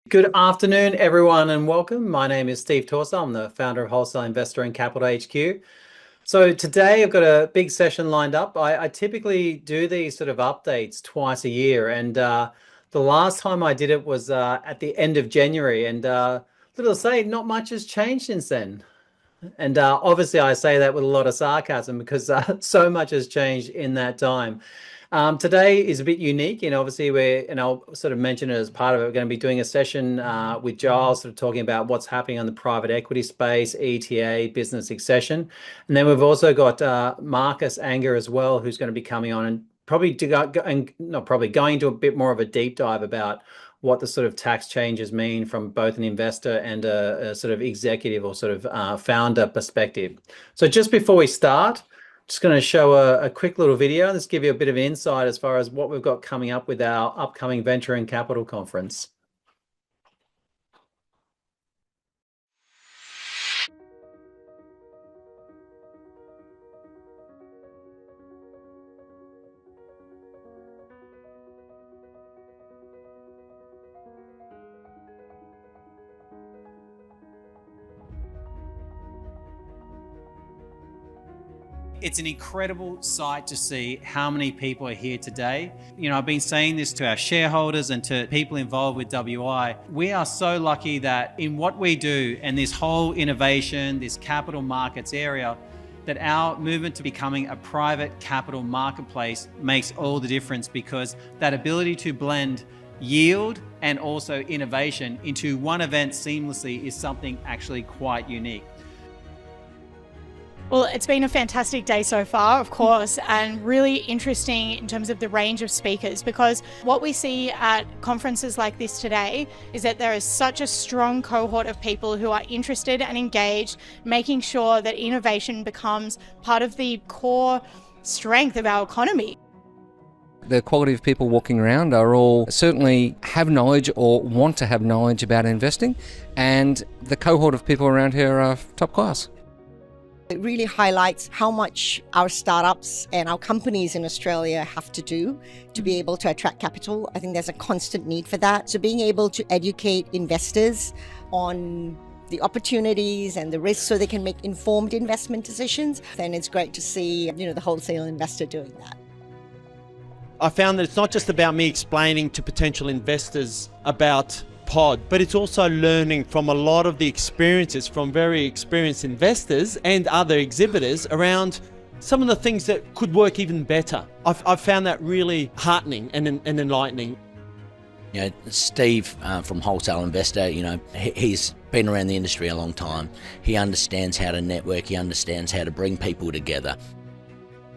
Good afternoon, everyone, and welcome. My name is Steve Torsa. I'm the founder of Wholesale Investor and Capital HQ. So today I've got a big session lined up. I typically do these sort of updates twice a year, and the last time I did it was at the end of January, and little to say, not much has changed since then. And obviously I say that with a lot of sarcasm because so much has changed in that time. Today is a bit unique, and obviously and I'll sort of mention it as part of it, we're going to be doing a session with Giles, sort of talking about what's happening on the private equity space, ETA, business succession. And then we've also got Marcus Ainger as well, who's going to be coming on and probably going into a bit more of a deep dive about what the sort of tax changes mean from both an investor and a sort of executive or sort of founder perspective. So just before we start, just going to show a quick little video. Let's give you a bit of insight as far as what we've got coming up with our upcoming Venture and Capital Conference. It's an incredible sight to see how many people are here today. You know, I've been saying this to our shareholders and to people involved with WI. We are so lucky that in what we do and this whole innovation, this capital markets area, that our movement to becoming a private capital marketplace makes all the difference, because that ability to blend yield and also innovation into one event seamlessly is something actually quite unique. Well, it's been a fantastic day so far, of course, and really interesting in terms of the range of speakers, because what we see at conferences like this today is that there is such a strong cohort of people who are interested and engaged, making sure that innovation becomes part of the core strength of our economy. The quality of people walking around are all certainly have knowledge or want to have knowledge about investing, and the cohort of people around here are top class. It really highlights how much our startups and our companies in Australia have to do to be able to attract capital. I think there's a constant need for that. So being able to educate investors on the opportunities and the risks so they can make informed investment decisions, then it's great to see, the wholesale investor doing that. I found that it's not just about me explaining to potential investors about pod, but it's also learning from a lot of the experiences from very experienced investors and other exhibitors around some of the things that could work even better. I've found that really heartening and enlightening. Steve from Wholesale Investor, he's been around the industry a long time. He understands how to network, he understands how to bring people together.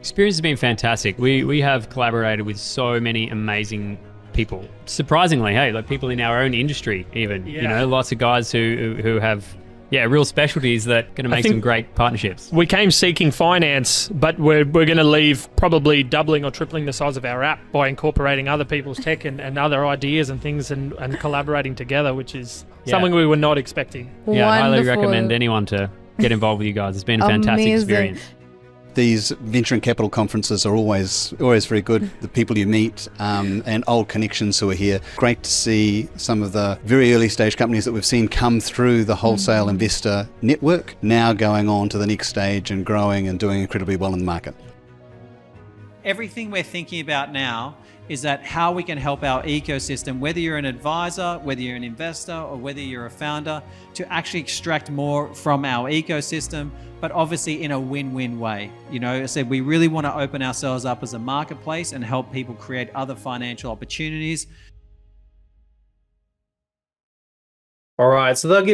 Experience has been fantastic. We have collaborated with so many amazing people. Surprisingly, like people in our own industry even, lots of guys who have real specialties that are going to make some great partnerships. We came seeking finance, but we're going to leave probably doubling or tripling the size of our app by incorporating other people's tech and other ideas and things and collaborating together, which is something we were not expecting. Yeah, I highly recommend anyone to get involved with you guys. It's been a fantastic experience. These venture and capital conferences are always very good. The people you meet and old connections who are here. Great to see some of the very early stage companies that we've seen come through the wholesale investor network, now going on to the next stage and growing and doing incredibly well in the market. Everything we're thinking about now is that how we can help our ecosystem, whether you're an advisor, whether you're an investor, or whether you're a founder, to actually extract more from our ecosystem, but obviously in a win-win way. I said we really want to open ourselves up as a marketplace and help people create other financial opportunities. All right, so that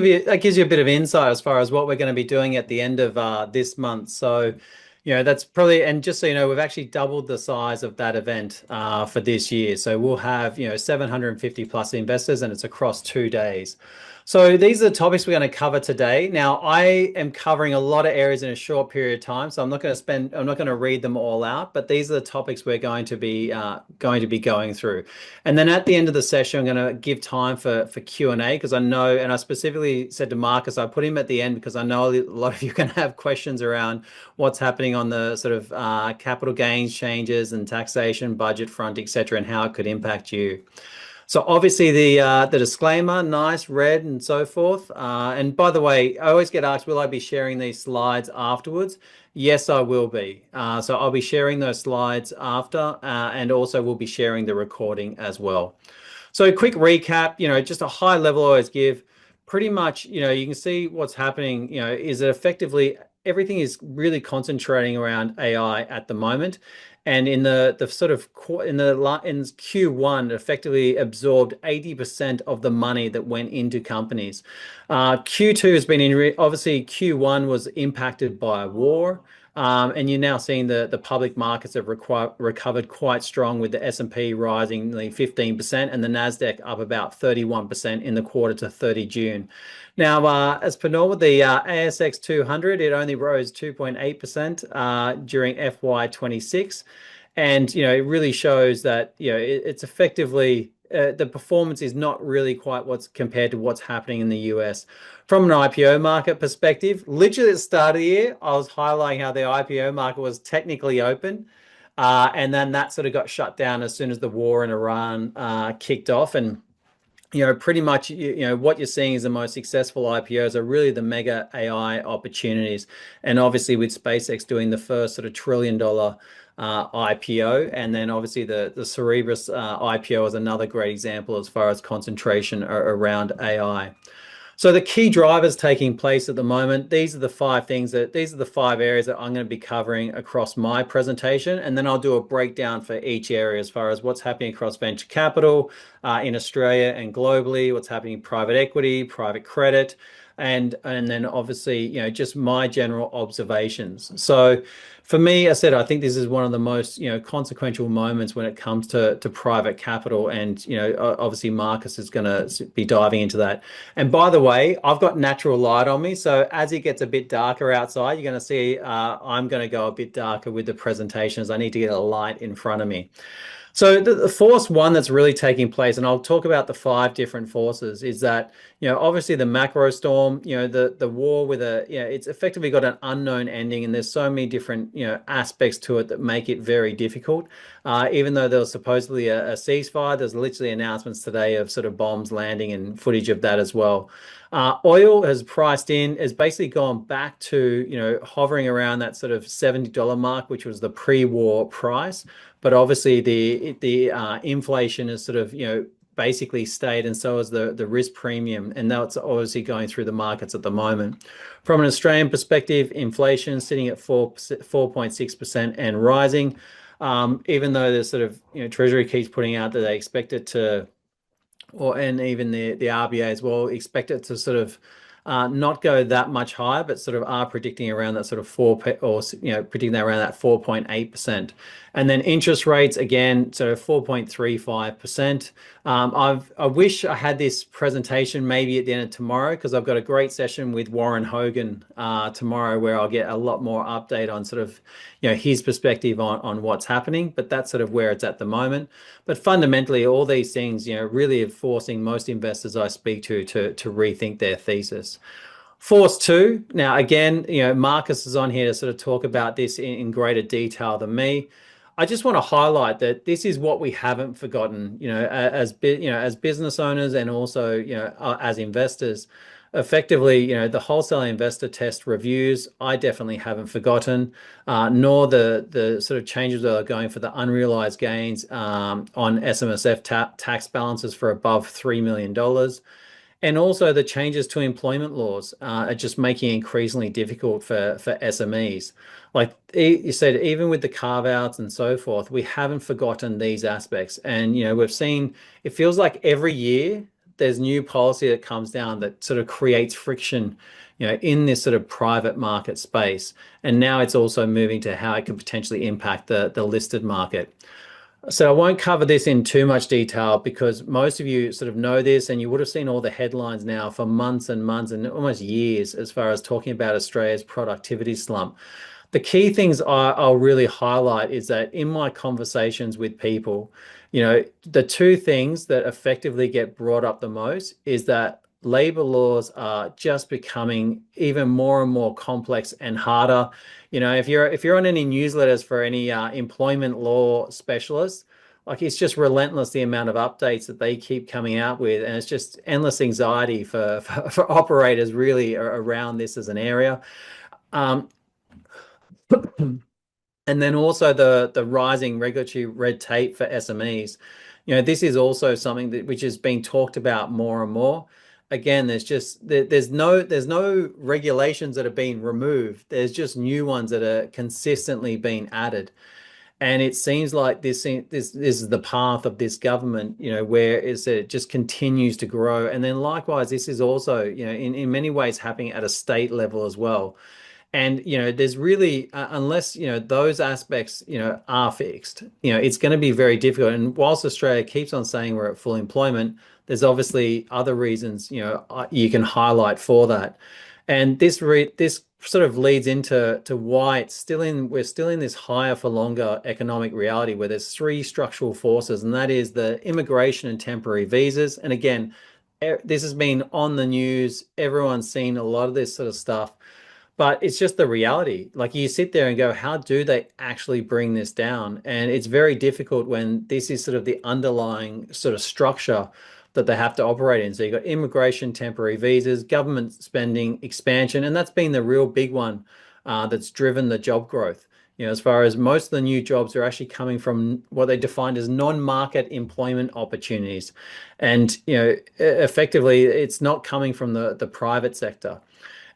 gives you a bit of insight as far as what we're going to be doing at the end of this month. So that's probably, and just so you know, we've actually doubled the size of that event for this year. So we'll have, 750 plus investors, and it's across 2 days. So these are the topics we're going to cover today. Now, I am covering a lot of areas in a short period of time, so I'm not going to read them all out, but these are the topics we're going to be going through. And then at the end of the session, I'm going to give time for Q&A, because I know, and I specifically said to Marcus, I put him at the end because I know a lot of you are going to have questions around what's happening on the sort of capital gains changes and taxation budget front, etc., and how it could impact you. So obviously the disclaimer, nice, red and so forth. And by the way, I always get asked, will I be sharing these slides afterwards? Yes, I will be. So I'll be sharing those slides after, and also we'll be sharing the recording as well. So a quick recap, just a high level I always give. Pretty much, you can see what's happening, is that effectively everything is really concentrating around AI at the moment. And in the sort of in Q1, it effectively absorbed 80% of the money that went into companies. Q2 has been obviously Q1 was impacted by a war. And you're now seeing the public markets have recovered quite strong, with the S&P rising nearly 15% and the NASDAQ up about 31% in the quarter to 30 June. Now, as per normal, the ASX 200, it only rose 2.8% during FY26. And, it really shows that, it's effectively, the performance is not really quite what's compared to what's happening in the US. From an IPO market perspective, literally at the start of the year, I was highlighting how the IPO market was technically open. And then that sort of got shut down as soon as the war in Iran kicked off. And, pretty much, what you're seeing is the most successful IPOs are really the mega AI opportunities. And obviously with SpaceX doing the first sort of $1 trillion IPO, and then obviously the Cerebras IPO is another great example as far as concentration around AI. So the key drivers taking place at the moment, these are the five areas that I'm going to be covering across my presentation, and then I'll do a breakdown for each area as far as what's happening across venture capital in Australia and globally, what's happening in private equity, private credit, and then obviously, just my general observations. So for me, I think this is one of the most, consequential moments when it comes to private capital. And, obviously Marcus is going to be diving into that. And by the way, I've got natural light on me. So as it gets a bit darker outside, you're going to see I'm going to go a bit darker with the presentations. I need to get a light in front of me. So the force one that's really taking place, and I'll talk about the 5 different forces, is that, obviously the macro storm, the war with it's effectively got an unknown ending, and there's so many different, aspects to it that make it very difficult. Even though there was supposedly a ceasefire, there's literally announcements today of sort of bombs landing and footage of that as well. Oil has basically gone back to, hovering around that sort of $70 mark, which was the pre-war price. But obviously the inflation has sort of, basically stayed, and so has the risk premium, and that's obviously going through the markets at the moment. From an Australian perspective, inflation sitting at 4.6% and rising, even though the sort of, Treasury keeps putting out that they expect it to, and even the RBA as well, expect it to sort of not go that much higher, but sort of are predicting around that sort of predicting that around that 4.8%. And then interest rates, again, so 4.35%. I wish I had this presentation maybe at the end of tomorrow, because I've got a great session with Warren Hogan tomorrow, where I'll get a lot more update on sort of, his perspective on what's happening. But that's sort of where it's at the moment. But fundamentally, all these things, really are forcing most investors I speak to rethink their thesis. Force 2. Now, again, Marcus is on here to sort of talk about this in greater detail than me. I just want to highlight that this is what we haven't forgotten, as business owners, and also, as investors. Effectively, the wholesale investor test reviews, I definitely haven't forgotten, nor the sort of changes that are going for the unrealized gains on SMSF tax balances for above $3 million. And also the changes to employment laws are just making it increasingly difficult for SMEs. Like you said, even with the carve-outs and so forth, we haven't forgotten these aspects. And, we've seen, it feels like every year there's new policy that comes down that sort of creates friction, in this sort of private market space. And now it's also moving to how it could potentially impact the listed market. So I won't cover this in too much detail, because most of you sort of know this, and you would have seen all the headlines now for months and months and almost years as far as talking about Australia's productivity slump. The key things I'll really highlight is that in my conversations with people, the 2 things that effectively get brought up the most is that labor laws are just becoming even more and more complex and harder. If you're on any newsletters for any employment law specialists, Like, it's just relentless, the amount of updates that they keep coming out with, and it's just endless anxiety for operators really around this as an area. And then also the rising regulatory red tape for SMEs. This is also something which is being talked about more and more. Again, there's no regulations that are being removed. There's just new ones that are consistently being added. And it seems like this is the path of this government, where it just continues to grow. And then likewise, this is also, in many ways happening at a state level as well. And, there's really, unless, those aspects, are fixed, it's going to be very difficult. And whilst Australia keeps on saying we're at full employment, there's obviously other reasons, you can highlight for that. And this sort of leads into why we're still in this higher for longer economic reality, where there's three structural forces, and that is the immigration and temporary visas. And again, this has been on the news. Everyone's seen a lot of this sort of stuff. But it's just the reality. Like, you sit there and go, how do they actually bring this down? And it's very difficult when this is sort of the underlying sort of structure that they have to operate in. So you've got immigration, temporary visas, government spending, expansion, and that's been the real big one that's driven the job growth. As far as most of the new jobs are actually coming from what they defined as non-market employment opportunities. And, effectively, it's not coming from the private sector.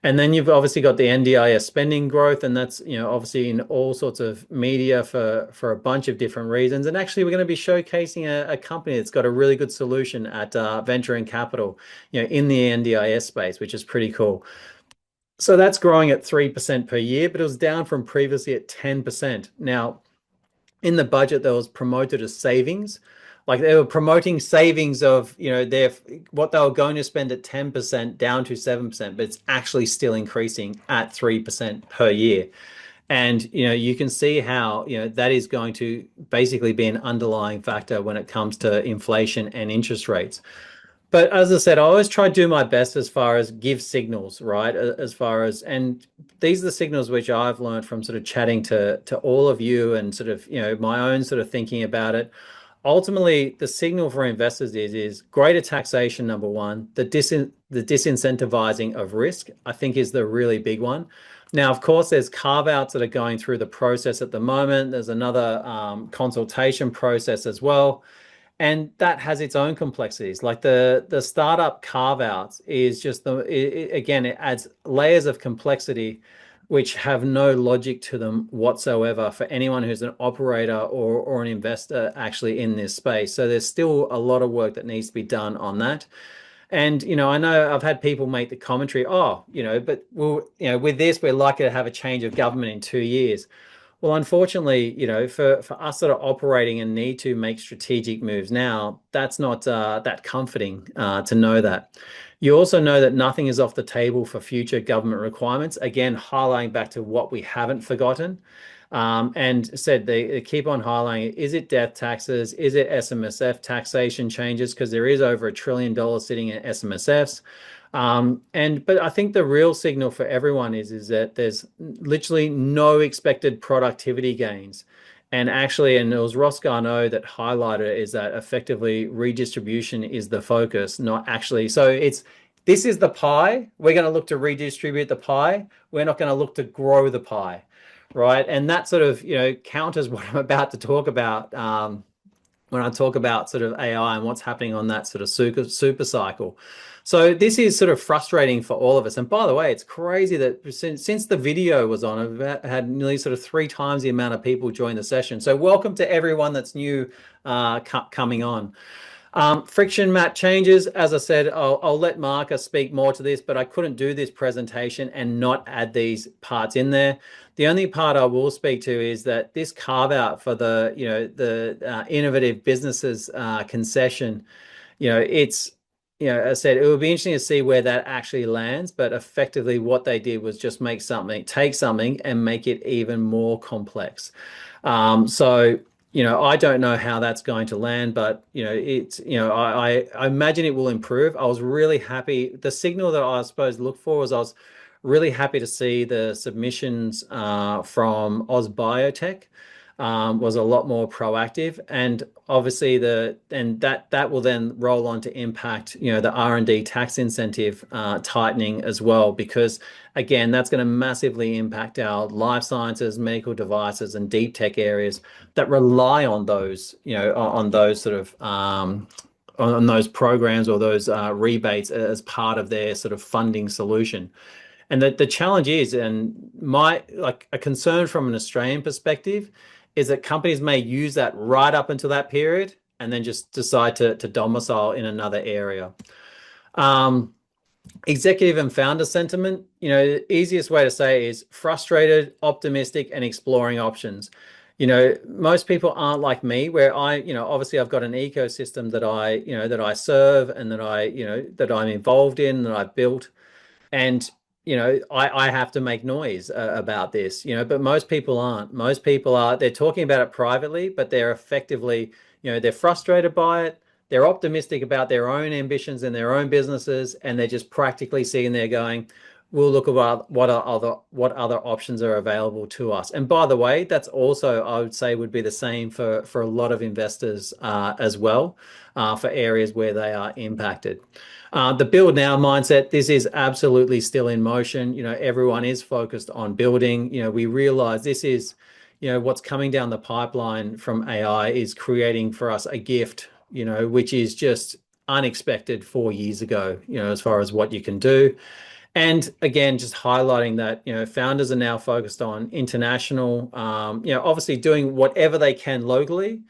And then you've obviously got the NDIS spending growth, and that's, obviously in all sorts of media for a bunch of different reasons. And actually, we're going to be showcasing a company that's got a really good solution at Venture and Capital, in the NDIS space, which is pretty cool. So that's growing at 3% per year, but it was down from previously at 10%. Now, in the budget, that was promoted as savings. Like, they were promoting savings of, what they were going to spend at 10% down to 7%, but it's actually still increasing at 3% per year. And, you can see how, that is going to basically be an underlying factor when it comes to inflation and interest rates. But as I said, I always try to do my best as far as give signals, right? And these are the signals which I've learned from sort of chatting to all of you, and sort of, my own sort of thinking about it. Ultimately, the signal for investors is greater taxation, number one. The disincentivizing of risk, I think, is the really big one. Now, of course, there's carve-outs that are going through the process at the moment. There's another consultation process as well. And that has its own complexities. Like, the startup carve-outs is just, again, it adds layers of complexity which have no logic to them whatsoever for anyone who's an operator or an investor actually in this space. So there's still a lot of work that needs to be done on that. And, I know I've had people make the commentary, but with this, we're likely to have a change of government in 2 years. Well, unfortunately, for us that are operating and need to make strategic moves now, that's not that comforting to know that. You also know that nothing is off the table for future government requirements. Again, highlighting back to what we haven't forgotten. And said they keep on highlighting, is it death taxes? Is it SMSF taxation changes? Because there is over $1 trillion sitting in SMSFs. But I think the real signal for everyone is that there's literally no expected productivity gains. And actually, and it was Ross Garneau that highlighted it, is that effectively redistribution is the focus, not actually. So this is the pie. We're going to look to redistribute the pie. We're not going to look to grow the pie, right? And that sort of, counters what I'm about to talk about when I talk about sort of AI and what's happening on that sort of super cycle. So this is sort of frustrating for all of us. And by the way, it's crazy that since the video was on, I've had nearly sort of 3 times the amount of people join the session. So welcome to everyone that's new coming on. Friction map changes. As I said, I'll let Marcus speak more to this, but I couldn't do this presentation and not add these parts in there. The only part I will speak to is that this carve out for the innovative businesses concession, it's, as I said, it will be interesting to see where that actually lands, but effectively what they did was just take something and make it even more complex. So, I don't know how that's going to land, but, I imagine it will improve. I was really happy. The signal that I suppose look for was I was really happy to see the submissions from Oz Biotech. was a lot more proactive, and obviously that will then roll on to impact the R&D tax incentive tightening as well, because again that's going to massively impact our life sciences, medical devices, and deep tech areas that rely on those on those sort of on those programs or those rebates as part of their sort of funding solution. And the challenge is, and a concern from an Australian perspective, is that companies may use that right up until that period and then just decide to domicile in another area. Executive and founder sentiment, the easiest way to say is frustrated, optimistic, and exploring options. Most people aren't like me, where obviously I've got an ecosystem that I serve and that I'm involved in, that I've built, and I have to make noise about this, but most people aren't. Most people they're talking about it privately, but they're effectively, they're frustrated by it. They're optimistic about their own ambitions and their own businesses, and they're just practically sitting there going, we'll look at what other options are available to us. And by the way, that's also, I would say, would be the same for a lot of investors as well, for areas where they are impacted. The build now mindset, this is absolutely still in motion. Everyone is focused on building. We realize this is, what's coming down the pipeline from AI is creating for us a gift, which is just unexpected 4 years ago, as far as what you can do. And again, just highlighting that, founders are now focused on international, obviously doing whatever they can locally,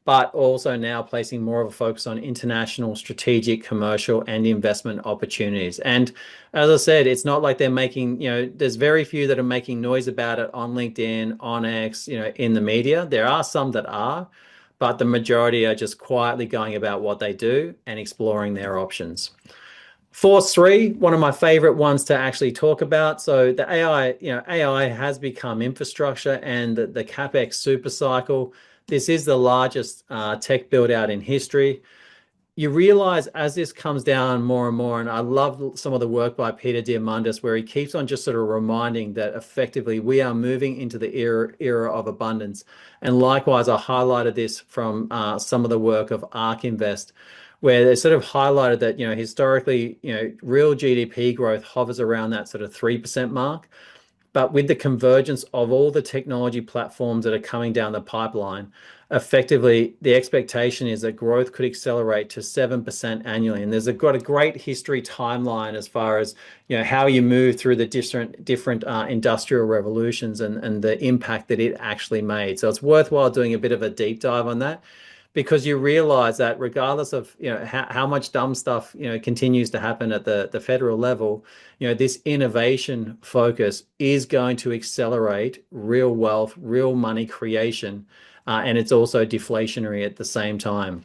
but also now placing more of a focus on international, strategic, commercial, and investment opportunities. And as I said, it's not like they're making, there's very few that are making noise about it on LinkedIn, on X, in the media. There are some that are, but the majority are just quietly going about what they do and exploring their options. Force 3, one of my favorite ones to actually talk about. So the AI has become infrastructure, and the Capex Supercycle. This is the largest tech build out in history. You realize as this comes down more and more, and I love some of the work by Peter Diamandis, where he keeps on just sort of reminding that effectively we are moving into the era of abundance. And likewise, I highlighted this from some of the work of ARK Invest, where they sort of highlighted that, historically, real GDP growth hovers around that sort of 3% mark. But with the convergence of all the technology platforms that are coming down the pipeline, effectively, the expectation is that growth could accelerate to 7% annually. And there's got a great history timeline as far as how you move through the different industrial revolutions and the impact that it actually made. So it's worthwhile doing a bit of a deep dive on that, because you realize that regardless of how much dumb stuff continues to happen at the federal level, this innovation focus is going to accelerate real wealth, real money creation, and it's also deflationary at the same time.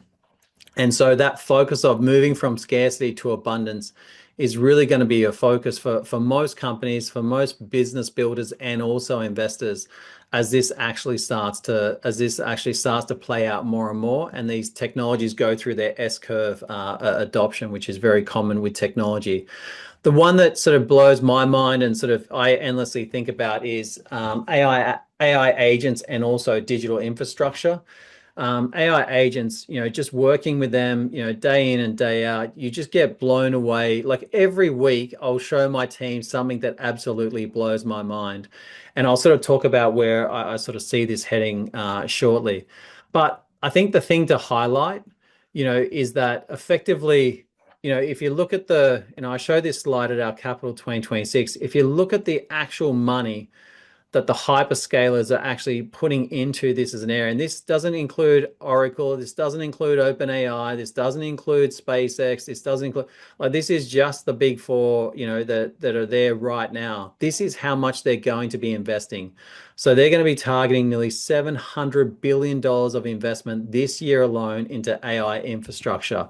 And so that focus of moving from scarcity to abundance is really going to be a focus for most companies, for most business builders, and also investors, as this actually starts to play out more and more, and these technologies go through their S-curve adoption, which is very common with technology. The one that sort of blows my mind and sort of I endlessly think about is AI agents and also digital infrastructure. AI agents, just working with them, day in and day out, you just get blown away. Like every week, I'll show my team something that absolutely blows my mind. And I'll sort of talk about where I sort of see this heading shortly. But I think the thing to highlight, is that effectively, if you look at I showed this slide at our Capital 2026, if you look at the actual money that the hyperscalers are actually putting into this as an area. And this doesn't include Oracle, this doesn't include OpenAI, this doesn't include SpaceX, this doesn't include, this is just the big four, that are there right now. This is how much they're going to be investing. So they're going to be targeting nearly $700 billion of investment this year alone into AI infrastructure.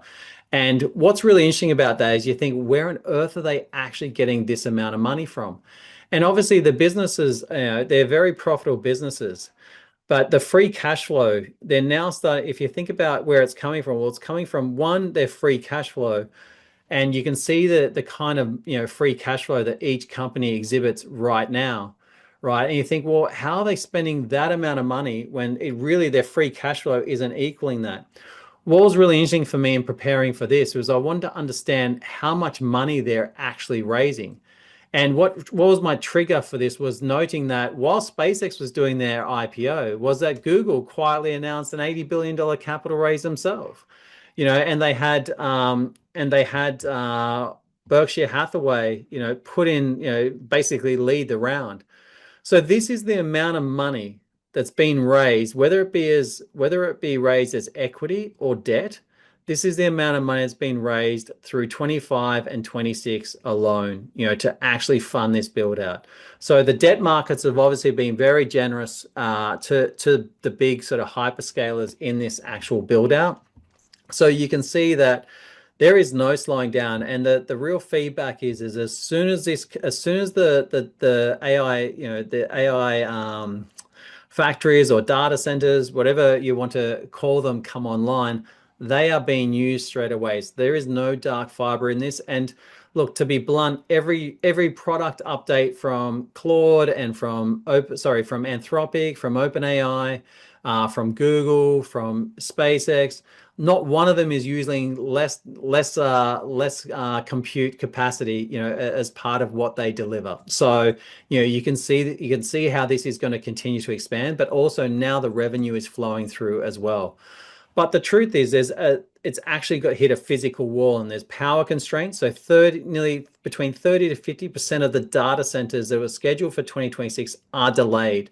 And what's really interesting about that is you think, where on earth are they actually getting this amount of money from? And obviously the businesses, they're very profitable businesses, but the free cash flow, they're now starting, if you think about where it's coming from, well, it's coming from, one, their free cash flow. And you can see the kind of, free cash flow that each company exhibits right now. right? And you think, well, how are they spending that amount of money when it really their free cash flow isn't equaling that? What was really interesting for me in preparing for this was I wanted to understand how much money they're actually raising. And what was my trigger for this was noting that while SpaceX was doing their IPO, was that Google quietly announced an $80 billion capital raise themselves. And they had Berkshire Hathaway, put in, basically lead the round. So this is the amount of money that's been raised, whether it be raised as equity or debt. This is the amount of money that's been raised through 25 and 26 alone, to actually fund this build out. So the debt markets have obviously been very generous to the big sort of hyperscalers in this actual build out. So you can see that there is no slowing down, and the real feedback is as soon as the AI, the AI factories or data centers, whatever you want to call them, come online, they are being used straight away. So there is no dark fiber in this. And look, to be blunt, every product update from Claude and from Anthropic, from OpenAI, from Google, from SpaceX, not one of them is using less compute capacity, as part of what they deliver. So, you can see how this is going to continue to expand, but also now the revenue is flowing through as well. But the truth is, it's actually hit a physical wall, and there's power constraints. So nearly between 30 to 50% of the data centers that were scheduled for 2026 are delayed.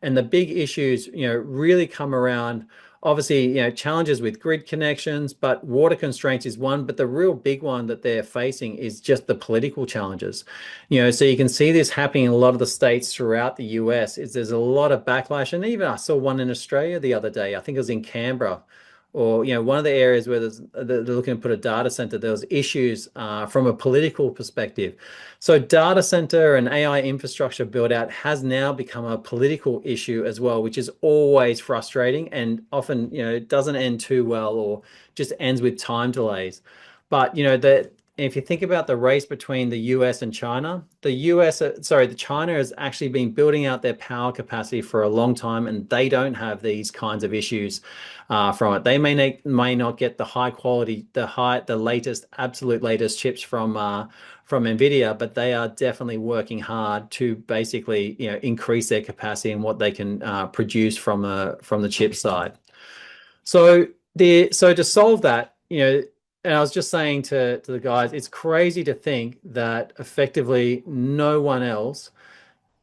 And the big issues, really come around, obviously, challenges with grid connections, but water constraints is one. But the real big one that they're facing is just the political challenges. So you can see this happening in a lot of the states throughout the US. There's a lot of backlash. And even I saw one in Australia the other day. I think it was in Canberra, or one of the areas where they're looking to put a data center. There was issues from a political perspective. So data center and AI infrastructure build out has now become a political issue as well, which is always frustrating, and often it doesn't end too well, or just ends with time delays. But if you think about the race between the US and China, China has actually been building out their power capacity for a long time, and they don't have these kinds of issues from it. They may not get the high quality, the absolute latest chips from NVIDIA, but they are definitely working hard to basically increase their capacity and what they can produce from the chip side. So to solve that, and I was just saying to the guys, it's crazy to think that effectively no one else,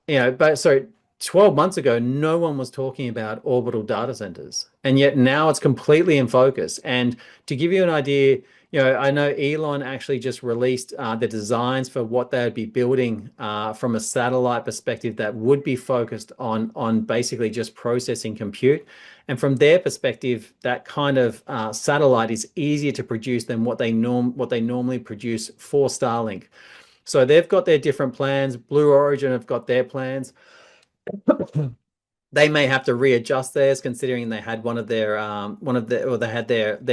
12 months ago, no one was talking about orbital data centers. And yet now it's completely in focus. And to give you an idea, I know Elon actually just released the designs for what they would be building from a satellite perspective that would be focused on basically just processing compute. And from their perspective, that kind of satellite is easier to produce than what they normally produce for Starlink. So they've got their different plans. Blue Origin have got their plans. They may have to readjust theirs, considering they had their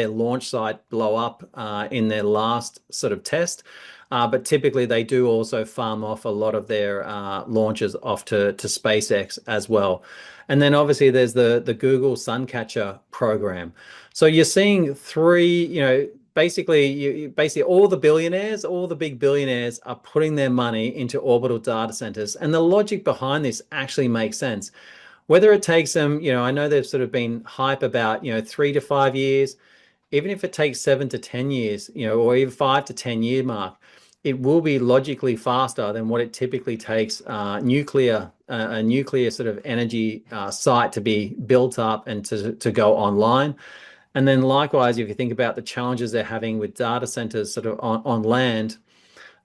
launch site blow up in their last sort of test. But typically they do also farm off a lot of their launches off to SpaceX as well. And then obviously there's the Google Suncatcher program. So you're seeing three, basically all the big billionaires are putting their money into orbital data centers. And the logic behind this actually makes sense. Whether it takes them, I know they've sort of been hype about, 3 to 5 years, even if it takes 7 to 10 years, or even 5 to 10 year mark, it will be logically faster than what it typically takes a nuclear sort of energy site to be built up and to go online. And then likewise, if you think about the challenges they're having with data centers sort of on land,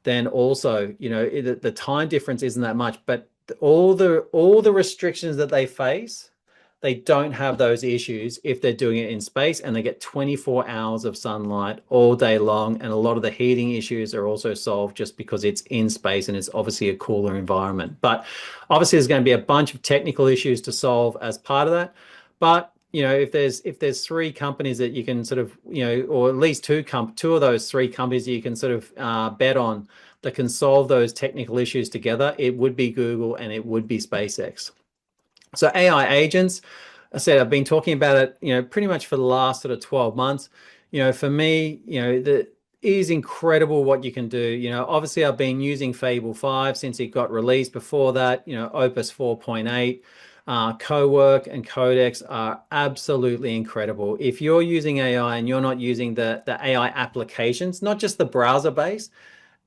then also, the time difference isn't that much, but all the restrictions that they face, they don't have those issues if they're doing it in space, and they get 24 hours of sunlight all day long. And a lot of the heating issues are also solved just because it's in space and it's obviously a cooler environment. But obviously there's going to be a bunch of technical issues to solve as part of that. But if there's three companies that you can sort of, or at least two of those three companies that you can sort of bet on that can solve those technical issues together, it would be Google and it would be SpaceX. So AI agents, I said, I've been talking about it, pretty much for the last sort of 12 months. For me, it is incredible what you can do. Obviously I've been using Fable 5 since it got released. Before that, Opus 4.8, Cowork and Codex are absolutely incredible. If you're using AI and you're not using the AI applications, not just the browser base,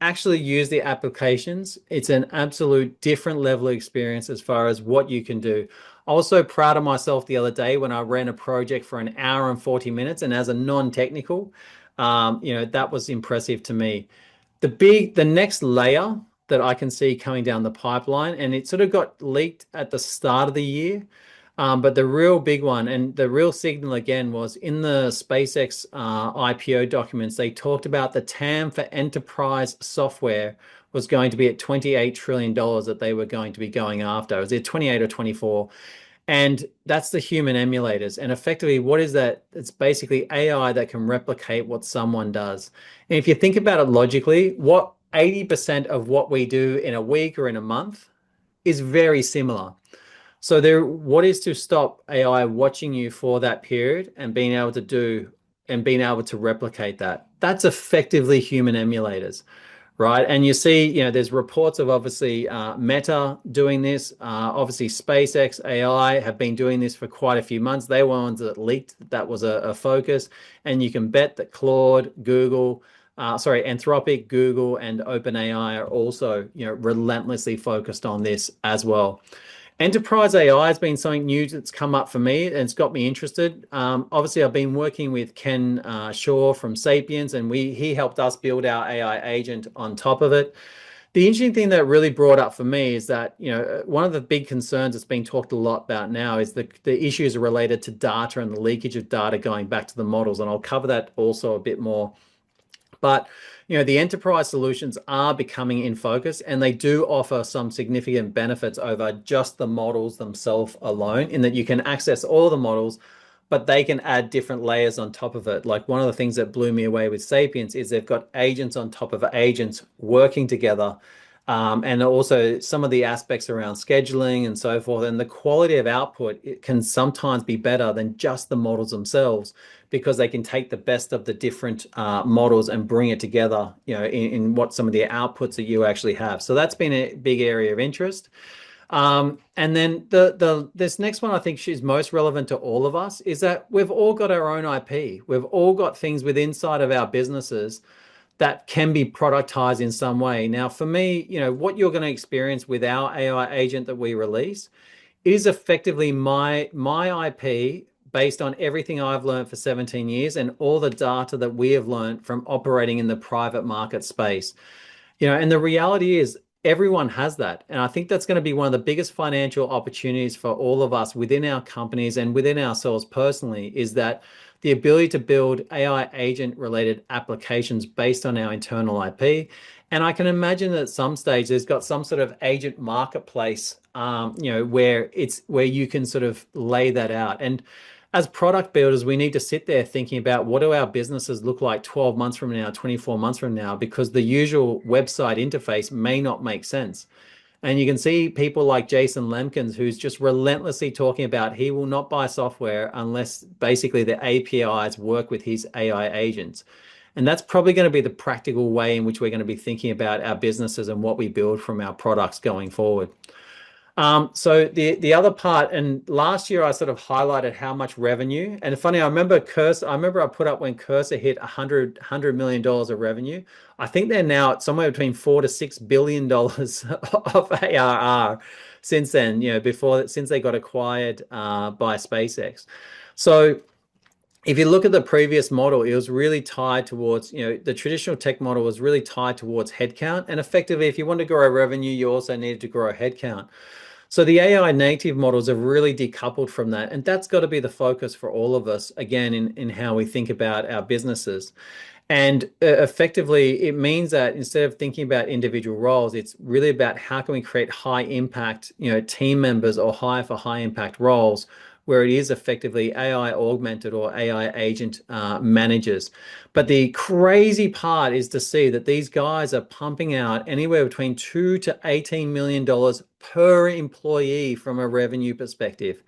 actually use the applications, it's an absolute different level of experience as far as what you can do. I was so proud of myself the other day when I ran a project for an hour and 40 minutes, and as a non-technical, that was impressive to me. The next layer that I can see coming down the pipeline, and it sort of got leaked at the start of the year, but the real big one and the real signal again was in the SpaceX IPO documents. They talked about the TAM for enterprise software was going to be at $28 trillion that they were going to be going after. Was it 28 or 24? And that's the human emulators. And effectively, what is that? It's basically AI that can replicate what someone does. And if you think about it logically, what 80% of what we do in a week or in a month is very similar. So what is to stop AI watching you for that period and being able to replicate that? That's effectively human emulators, right? And you see, there's reports of obviously Meta doing this. Obviously, SpaceX AI have been doing this for quite a few months. They were ones that leaked that was a focus. And you can bet that Anthropic, Google, and OpenAI are also, relentlessly focused on this as well. Enterprise AI has been something new that's come up for me and it's got me interested. Obviously, I've been working with Ken Shaw from Sapiens, and he helped us build our AI agent on top of it. The interesting thing that really brought up for me is that, one of the big concerns that's being talked a lot about now is the issues related to data and the leakage of data going back to the models. And I'll cover that also a bit more. But the enterprise solutions are becoming in focus, and they do offer some significant benefits over just the models themselves alone, in that you can access all the models, but they can add different layers on top of it. Like one of the things that blew me away with Sapiens is they've got agents on top of agents working together. And also some of the aspects around scheduling and so forth, and the quality of output, it can sometimes be better than just the models themselves, because they can take the best of the different models and bring it together, in what some of the outputs that you actually have. So that's been a big area of interest. And then this next one I think is most relevant to all of us is that we've all got our own IP. We've all got things within inside of our businesses that can be productized in some way. Now, for me, what you're going to experience with our AI agent that we release is effectively my IP based on everything I've learned for 17 years and all the data that we have learned from operating in the private market space. And the reality is everyone has that. And I think that's going to be one of the biggest financial opportunities for all of us within our companies and within ourselves personally, is that the ability to build AI agent related applications based on our internal IP. And I can imagine that at some stage there's got some sort of agent marketplace, where you can sort of lay that out. And as product builders, we need to sit there thinking about what do our businesses look like 12 months from now, 24 months from now, because the usual website interface may not make sense. And you can see people like Jason Lemkins, who's just relentlessly talking about he will not buy software unless basically the APIs work with his AI agents. And that's probably going to be the practical way in which we're going to be thinking about our businesses and what we build from our products going forward. So the other part, and last year I sort of highlighted how much revenue, and funny, I remember I put up when Cursor hit $100 million of revenue. I think they're now at somewhere between $4 to $6 billion of ARR since then, since they got acquired by SpaceX. So if you look at the previous model, it was really tied towards, the traditional tech model was really tied towards headcount. And effectively, if you want to grow revenue, you also needed to grow headcount. So the AI native models have really decoupled from that. And that's got to be the focus for all of us, again, in how we think about our businesses. And effectively, it means that instead of thinking about individual roles, it's really about how can we create high impact, team members or hire for high impact roles where it is effectively AI augmented or AI agent managers. But the crazy part is to see that these guys are pumping out anywhere between $2 to $18 million per employee from a revenue perspective.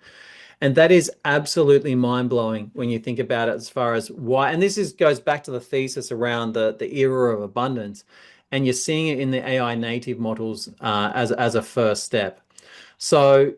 And that is absolutely mind-blowing when you think about it as far as why. And this goes back to the thesis around the era of abundance. And you're seeing it in the AI native models as a first step. So,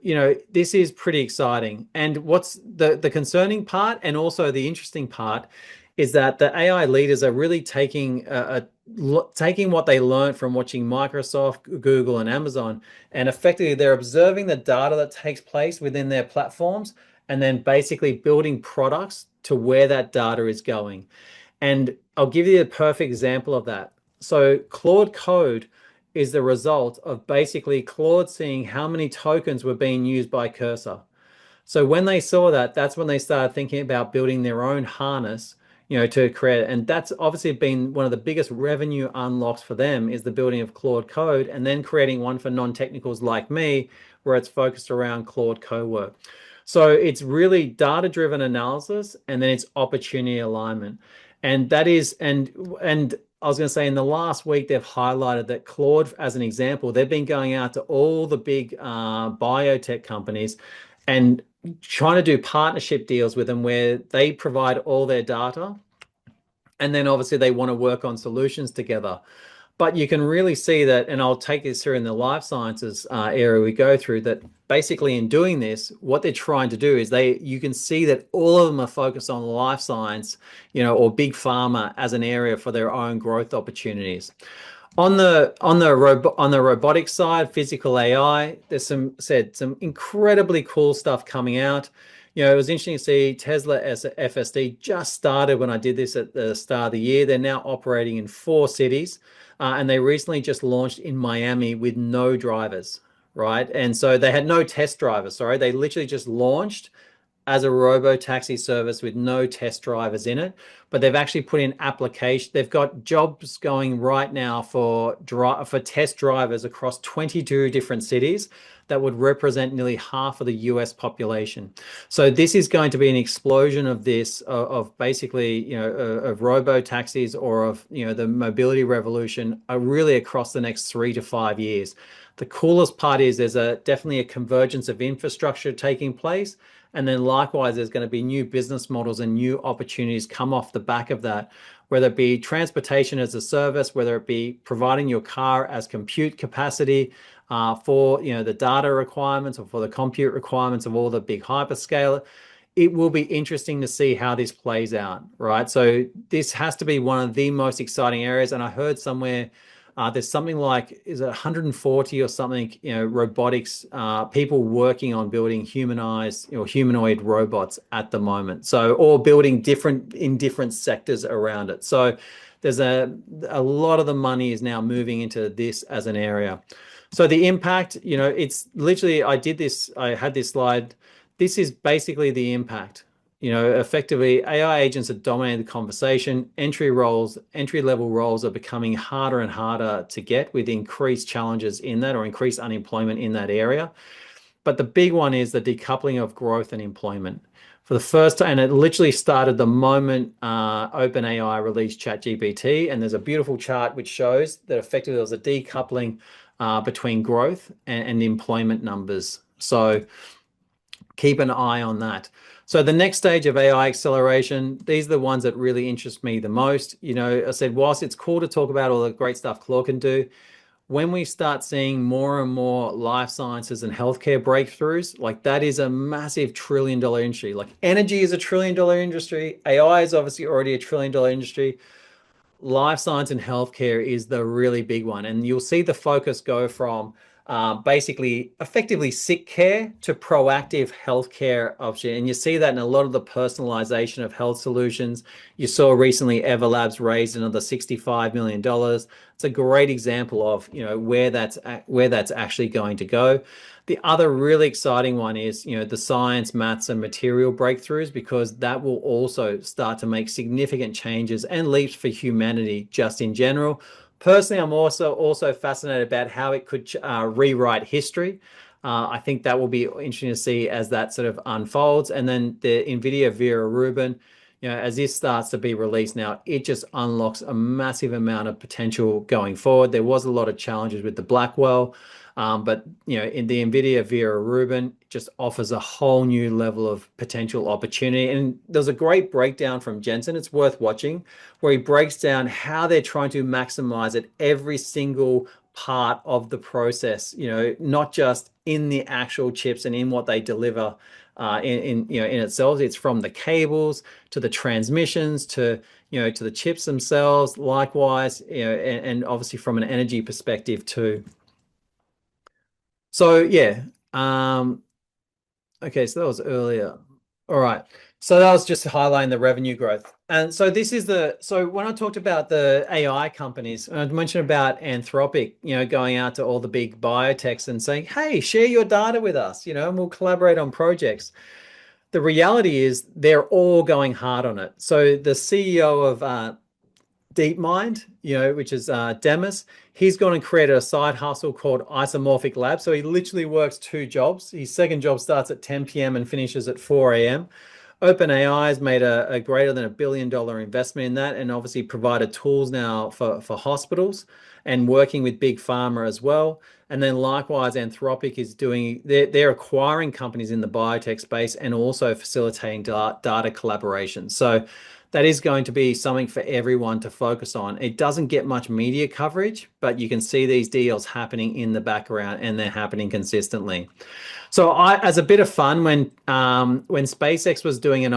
this is pretty exciting. And what's the concerning part and also the interesting part is that the AI leaders are really taking what they learned from watching Microsoft, Google, and Amazon, and effectively they're observing the data that takes place within their platforms and then basically building products to where that data is going. And I'll give you a perfect example of that. So Claude Code is the result of basically Claude seeing how many tokens were being used by Cursor. So when they saw that, that's when they started thinking about building their own harness, to create it. And that's obviously been one of the biggest revenue unlocks for them, is the building of Claude Code, and then creating one for non-technicals like me, where it's focused around Claude Cowork. So it's really data-driven analysis, and then it's opportunity alignment. And that is, and I was going to say, in the last week, they've highlighted that Claude, as an example, they've been going out to all the big biotech companies and trying to do partnership deals with them where they provide all their data. And then obviously they want to work on solutions together. But you can really see that, and I'll take this through in the life sciences area we go through, that basically in doing this, what they're trying to do is you can see that all of them are focused on life science, or big pharma as an area for their own growth opportunities. On the robotics side, physical AI, there's some incredibly cool stuff coming out. It was interesting to see Tesla FSD just started when I did this at the start of the year. They're now operating in 4 cities, and they recently just launched in Miami with no drivers, right? And so they had no test drivers, sorry. They literally just launched as a robo-taxi service with no test drivers in it, but they've actually put in application. They've got jobs going right now for test drivers across 22 different cities that would represent nearly half of the US population. So this is going to be an explosion of this, of basically, of robo-taxis, or of, the mobility revolution really across the next 3 to 5 years. The coolest part is there's definitely a convergence of infrastructure taking place. And then likewise, there's going to be new business models and new opportunities come off the back of that, whether it be transportation as a service, whether it be providing your car as compute capacity for the data requirements or for the compute requirements of all the big hyperscaler. It will be interesting to see how this plays out, right? So this has to be one of the most exciting areas. And I heard somewhere there's something like, is it 140 or something, robotics, people working on building humanized or humanoid robots at the moment. So, or building in different sectors around it. So there's a lot of the money is now moving into this as an area. So the impact, it's literally, I had this slide. This is basically the impact. Effectively, AI agents are dominating the conversation. Entry-level roles are becoming harder and harder to get, with increased challenges in that, or increased unemployment in that area. But the big one is the decoupling of growth and employment. For the first time, and it literally started the moment OpenAI released ChatGPT, and there's a beautiful chart which shows that effectively there was a decoupling between growth and employment numbers. So keep an eye on that. So the next stage of AI acceleration, these are the ones that really interest me the most. I said, whilst it's cool to talk about all the great stuff Claude can do, when we start seeing more and more life sciences and healthcare breakthroughs, like that is a massive $1 trillion industry. Like energy is a $1 trillion industry. AI is obviously already a $1 trillion industry. Life science and healthcare is the really big one. And you'll see the focus go from basically effectively sick care to proactive healthcare option. And you see that in a lot of the personalization of health solutions. You saw recently Everlabs raised another $65 million. It's a great example of where that's actually going to go. The other really exciting one is the science, maths, and material breakthroughs, because that will also start to make significant changes and leaps for humanity just in general. Personally, I'm also fascinated about how it could rewrite history. I think that will be interesting to see as that sort of unfolds. And then the NVIDIA Vera Rubin, as this starts to be released now, it just unlocks a massive amount of potential going forward. There was a lot of challenges with the Blackwell, but in the NVIDIA Vera Rubin just offers a whole new level of potential opportunity. And there's a great breakdown from Jensen. It's worth watching, where he breaks down how they're trying to maximize at every single part of the process, not just in the actual chips and in what they deliver in itself. It's from the cables to the transmissions to the chips themselves, likewise, and obviously from an energy perspective too. So yeah, okay, so that was earlier. All right, so that was just highlighting the revenue growth. And so this is so when I talked about the AI companies, I mentioned about Anthropic, going out to all the big biotechs and saying, hey, share your data with us, and we'll collaborate on projects. The reality is they're all going hard on it. So the CEO of DeepMind, which is Demis, he's gone and created a side hustle called Isomorphic Lab. So he literally works 2 jobs. His second job starts at 10 p.m. and finishes at 4 a.m. OpenAI has made a greater than $1 billion investment in that, and obviously provided tools now for hospitals and working with big pharma as well. And then likewise, Anthropic is they're acquiring companies in the biotech space and also facilitating data collaboration. So that is going to be something for everyone to focus on. It doesn't get much media coverage, but you can see these deals happening in the background, and they're happening consistently. So as a bit of fun, when SpaceX was doing their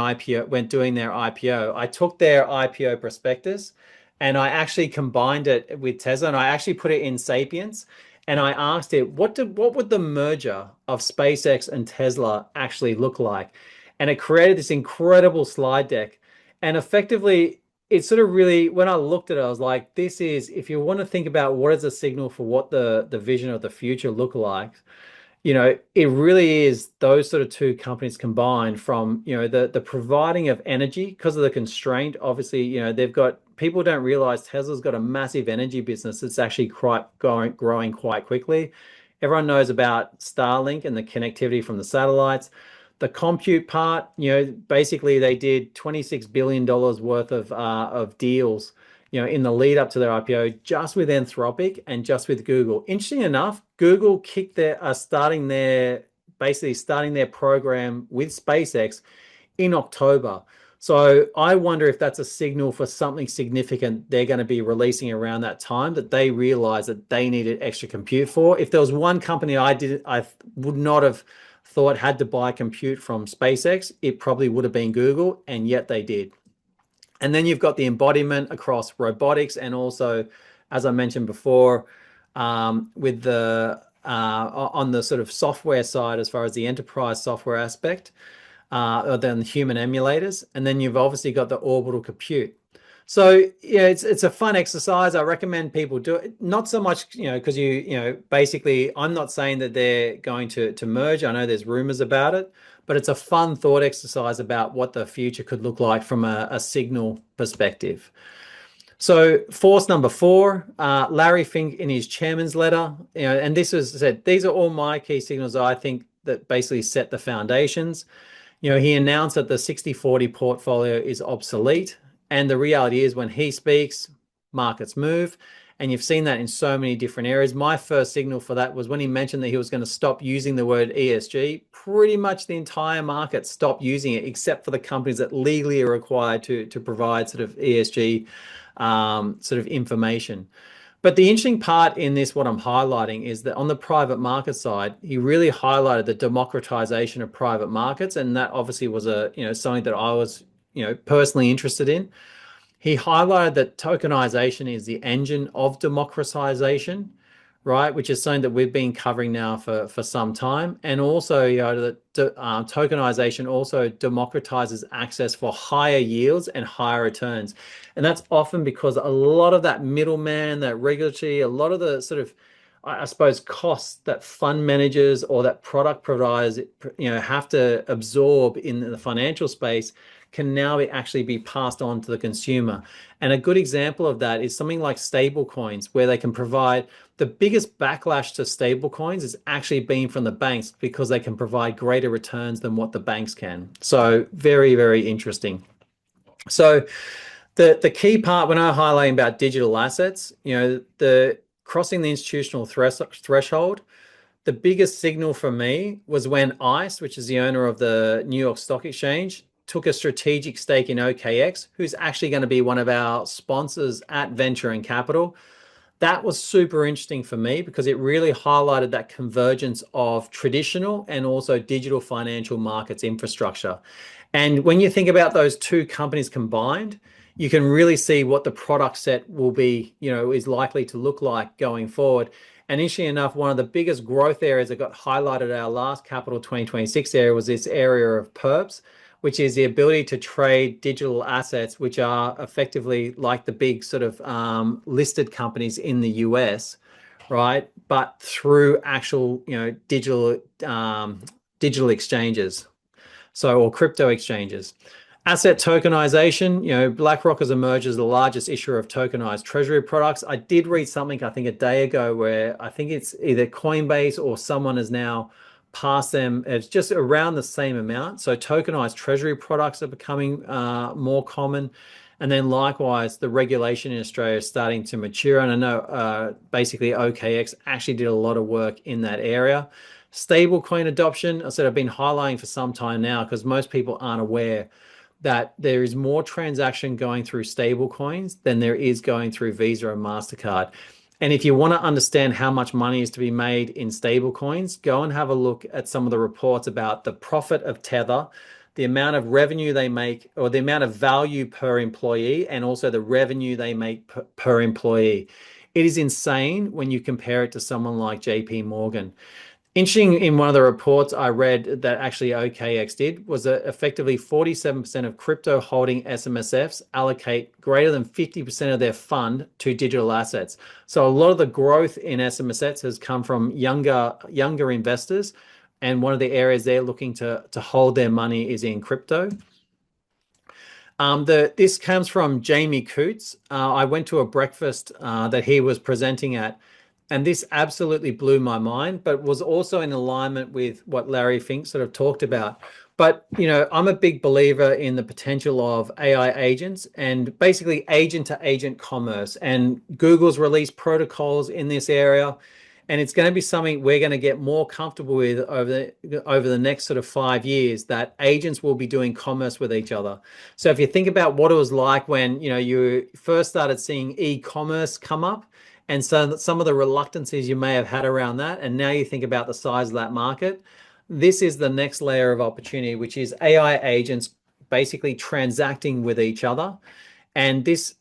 IPO, I took their IPO prospectus and I actually combined it with Tesla, and I actually put it in Sapiens, and I asked it, what would the merger of SpaceX and Tesla actually look like? And it created this incredible slide deck. And effectively, it sort of really, when I looked at it, I was like, this is, if you want to think about what is a signal for what the vision of the future look like, it really is those sort of 2 companies combined, from, the providing of energy because of the constraint. Obviously, people don't realize Tesla's got a massive energy business that's actually growing quite quickly. Everyone knows about Starlink and the connectivity from the satellites. The compute part, basically they did $26 billion worth of deals, in the lead up to their IPO, just with Anthropic and just with Google. Interesting enough, Google starting their program with SpaceX in October. So I wonder if that's a signal for something significant they're going to be releasing around that time, that they realize that they needed extra compute for. If there was one company I would not have thought had to buy compute from SpaceX, it probably would have been Google, and yet they did. And then you've got the embodiment across robotics, and also, as I mentioned before, with the on the sort of software side, as far as the enterprise software aspect, then the human emulators, and then you've obviously got the orbital compute. So yeah, it's a fun exercise. I recommend people do it. Not so much, because basically, I'm not saying that they're going to merge. I know there's rumors about it, but it's a fun thought exercise about what the future could look like from a signal perspective. So force number 4, Larry Fink in his chairman's letter, and this was said, these are all my key signals I think that basically set the foundations. He announced that the 60/40 portfolio is obsolete. And the reality is, when he speaks, markets move. And you've seen that in so many different areas. My first signal for that was when he mentioned that he was going to stop using the word ESG. Pretty much the entire market stopped using it, except for the companies that legally are required to provide sort of ESG sort of information. But the interesting part in this, what I'm highlighting, is that on the private market side, he really highlighted the democratization of private markets. And that obviously was something that I was personally interested in. He highlighted that tokenization is the engine of democratization, right? Which is something that we've been covering now for some time. And also, that tokenization also democratizes access for higher yields and higher returns. And that's often because a lot of that middleman, that regulatory, a lot of the sort of, I suppose, costs that fund managers or that product providers, have to absorb in the financial space can now actually be passed on to the consumer. And a good example of that is something like stablecoins, where they can provide the biggest backlash to stablecoins is actually being from the banks because they can provide greater returns than what the banks can. So very, very interesting. So the key part when I'm highlighting about digital assets, the crossing the institutional threshold, the biggest signal for me was when ICE, which is the owner of the New York Stock Exchange, took a strategic stake in OKX, who's actually going to be one of our sponsors at Venture and Capital. That was super interesting for me because it really highlighted that convergence of traditional and also digital financial markets infrastructure. And when you think about those two companies combined, you can really see what the product set will be, is likely to look like going forward. And interestingly enough, one of the biggest growth areas that got highlighted at our last Capital 2026 area was this area of perps, which is the ability to trade digital assets, which are effectively like the big sort of listed companies in the US, right? But through actual, digital exchanges, or crypto exchanges. Asset tokenization, BlackRock has emerged as the largest issuer of tokenized treasury products. I did read something, I think a day ago, where I think it's either Coinbase or someone has now passed them. It's just around the same amount. So tokenized treasury products are becoming more common. And then likewise, the regulation in Australia is starting to mature. And I know basically OKX actually did a lot of work in that area. Stablecoin adoption, I said I've been highlighting for some time now because most people aren't aware that there is more transaction going through stablecoins than there is going through Visa and MasterCard. And if you want to understand how much money is to be made in stablecoins, go and have a look at some of the reports about the profit of Tether, the amount of revenue they make, or the amount of value per employee, and also the revenue they make per employee. It is insane when you compare it to someone like JP Morgan. Interesting, in one of the reports I read that actually OKX did was that effectively 47% of crypto holding SMSFs allocate greater than 50% of their fund to digital assets. So a lot of the growth in SMSFs has come from younger investors, and one of the areas they're looking to hold their money is in crypto. This comes from Jamie Coots. I went to a breakfast that he was presenting at, and this absolutely blew my mind, but was also in alignment with what Larry Fink sort of talked about. But, I'm a big believer in the potential of AI agents and basically agent-to-agent commerce. And Google's released protocols in this area. And it's going to be something we're going to get more comfortable with over the next sort of 5 years, that agents will be doing commerce with each other. So if you think about what it was like when, you first started seeing e-commerce come up, and so some of the reluctancies you may have had around that, and now you think about the size of that market, this is the next layer of opportunity, which is AI agents basically transacting with each other. And this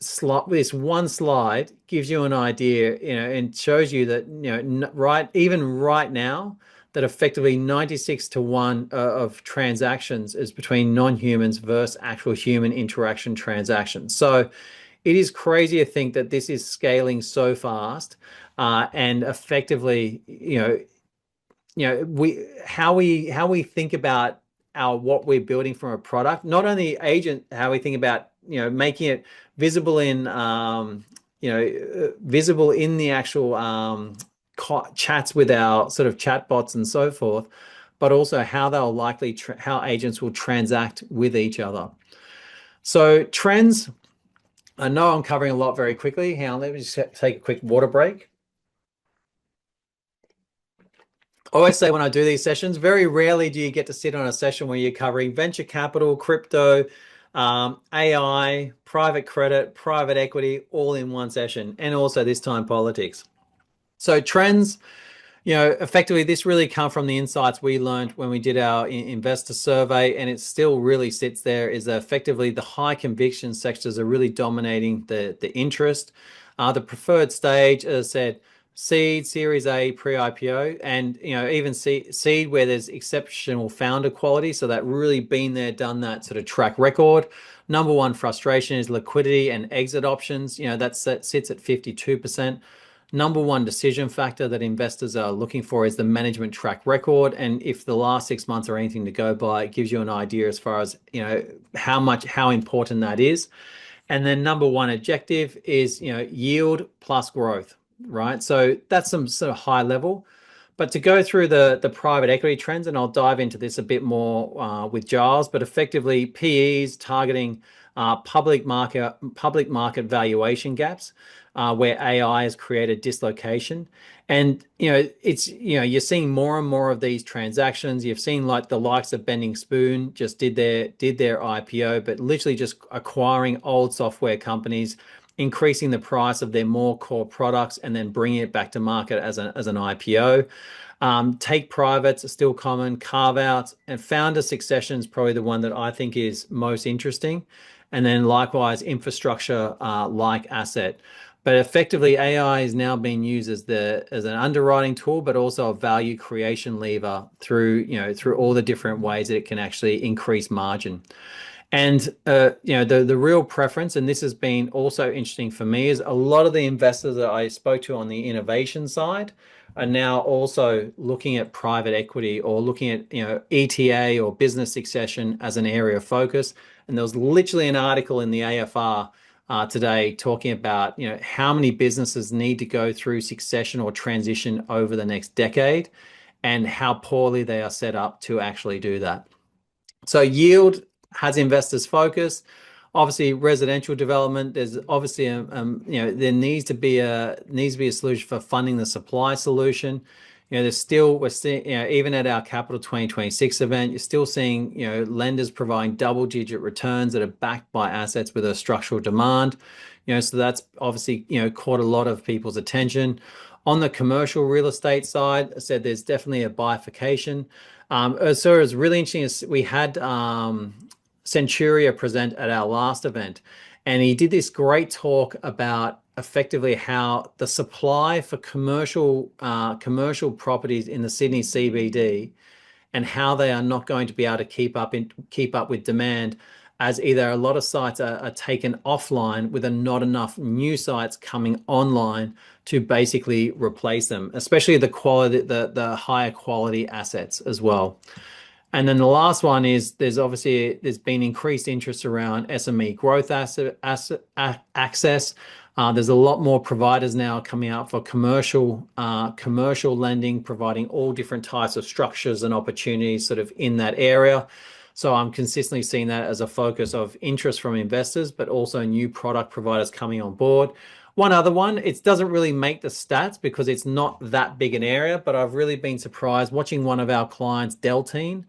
one slide gives you an idea, and shows you that, even right now, that effectively 96-1 of transactions is between non-humans versus actual human interaction transactions. So it is crazy to think that this is scaling so fast, and effectively, how we think about what we're building from a product, not only agent, how we think about making it visible in visible in the actual chats with our sort of chatbots and so forth, but also how they'll likely how agents will transact with each other. So trends. I know I'm covering a lot very quickly. Hang on, let me just take a quick water break. I always say when I do these sessions, very rarely do you get to sit on a session where you're covering venture capital, crypto, AI, private credit, private equity, all in one session, and also this time politics. So trends, effectively this really come from the insights we learned when we did our investor survey, and it still really sits there, is that effectively the high conviction sectors are really dominating the interest. The preferred stage, as I said, seed, Series A, pre-IPO, and even seed where there's exceptional founder quality. So that really been there, done that sort of track record. Number one frustration is liquidity and exit options. That sits at 52%. number one decision factor that investors are looking for is the management track record. And if the last 6 months are anything to go by, it gives you an idea as far as, how important that is. And then number one objective is, yield plus growth, right? So that's some sort of high level. But to go through the private equity trends, and I'll dive into this a bit more with Giles, but effectively PEs targeting public market valuation gaps where AI has created dislocation. And you're seeing more and more of these transactions. You've seen like the likes of Bending Spoon just did their IPO, but literally just acquiring old software companies, increasing the price of their more core products, and then bringing it back to market as an IPO. Take privates are still common, carve-outs, and founder succession is probably the one that I think is most interesting. And then likewise, infrastructure like asset. But effectively, AI is now being used as an underwriting tool, but also a value creation lever through all the different ways that it can actually increase margin. And the real preference, and this has been also interesting for me, is a lot of the investors that I spoke to on the innovation side are now also looking at private equity or looking at ETA or business succession as an area of focus. And there was literally an article in the AFR today talking about how many businesses need to go through succession or transition over the next decade, and how poorly they are set up to actually do that. So yield has investors focused. Obviously, residential development. There's obviously there needs to be a solution for funding the supply solution. We're seeing, even at our Capital 2026 event, you're still seeing lenders providing double-digit returns that are backed by assets with a structural demand. So that's obviously caught a lot of people's attention. On the commercial real estate side, I said there's definitely a bifurcation. So it was really interesting. We had Centuria present at our last event, and he did this great talk about effectively how the supply for commercial properties in the Sydney CBD, and how they are not going to be able to keep up with demand, as either a lot of sites are taken offline with not enough new sites coming online to basically replace them, especially the higher quality assets as well. And then the last one is there's been increased interest around SME growth access. There's a lot more providers now coming out for commercial lending, providing all different types of structures and opportunities sort of in that area. So I'm consistently seeing that as a focus of interest from investors, but also new product providers coming on board. One other one, it doesn't really make the stats because it's not that big an area, but I've really been surprised watching one of our clients, Deltine,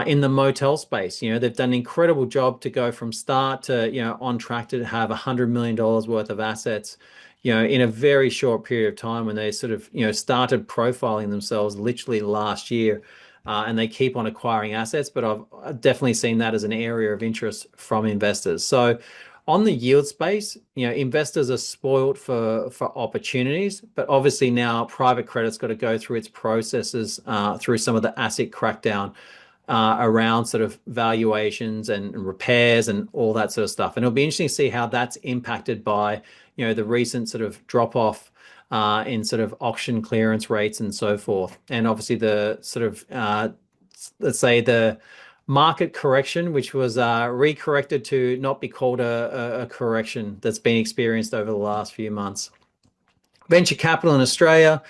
in the motel space. They've done an incredible job to go from start to, on track to have $100 million worth of assets, in a very short period of time, when they sort of, started profiling themselves literally last year. And they keep on acquiring assets, but I've definitely seen that as an area of interest from investors. So on the yield space, investors are spoiled for opportunities, but obviously now private credit's got to go through its processes through some of the asset crackdown around sort of valuations and repairs and all that sort of stuff. And it'll be interesting to see how that's impacted by the recent sort of drop off in sort of auction clearance rates and so forth. And obviously the sort of let's say the market correction, which was recorrected to not be called a correction, that's been experienced over the last few months. Venture capital in Australia,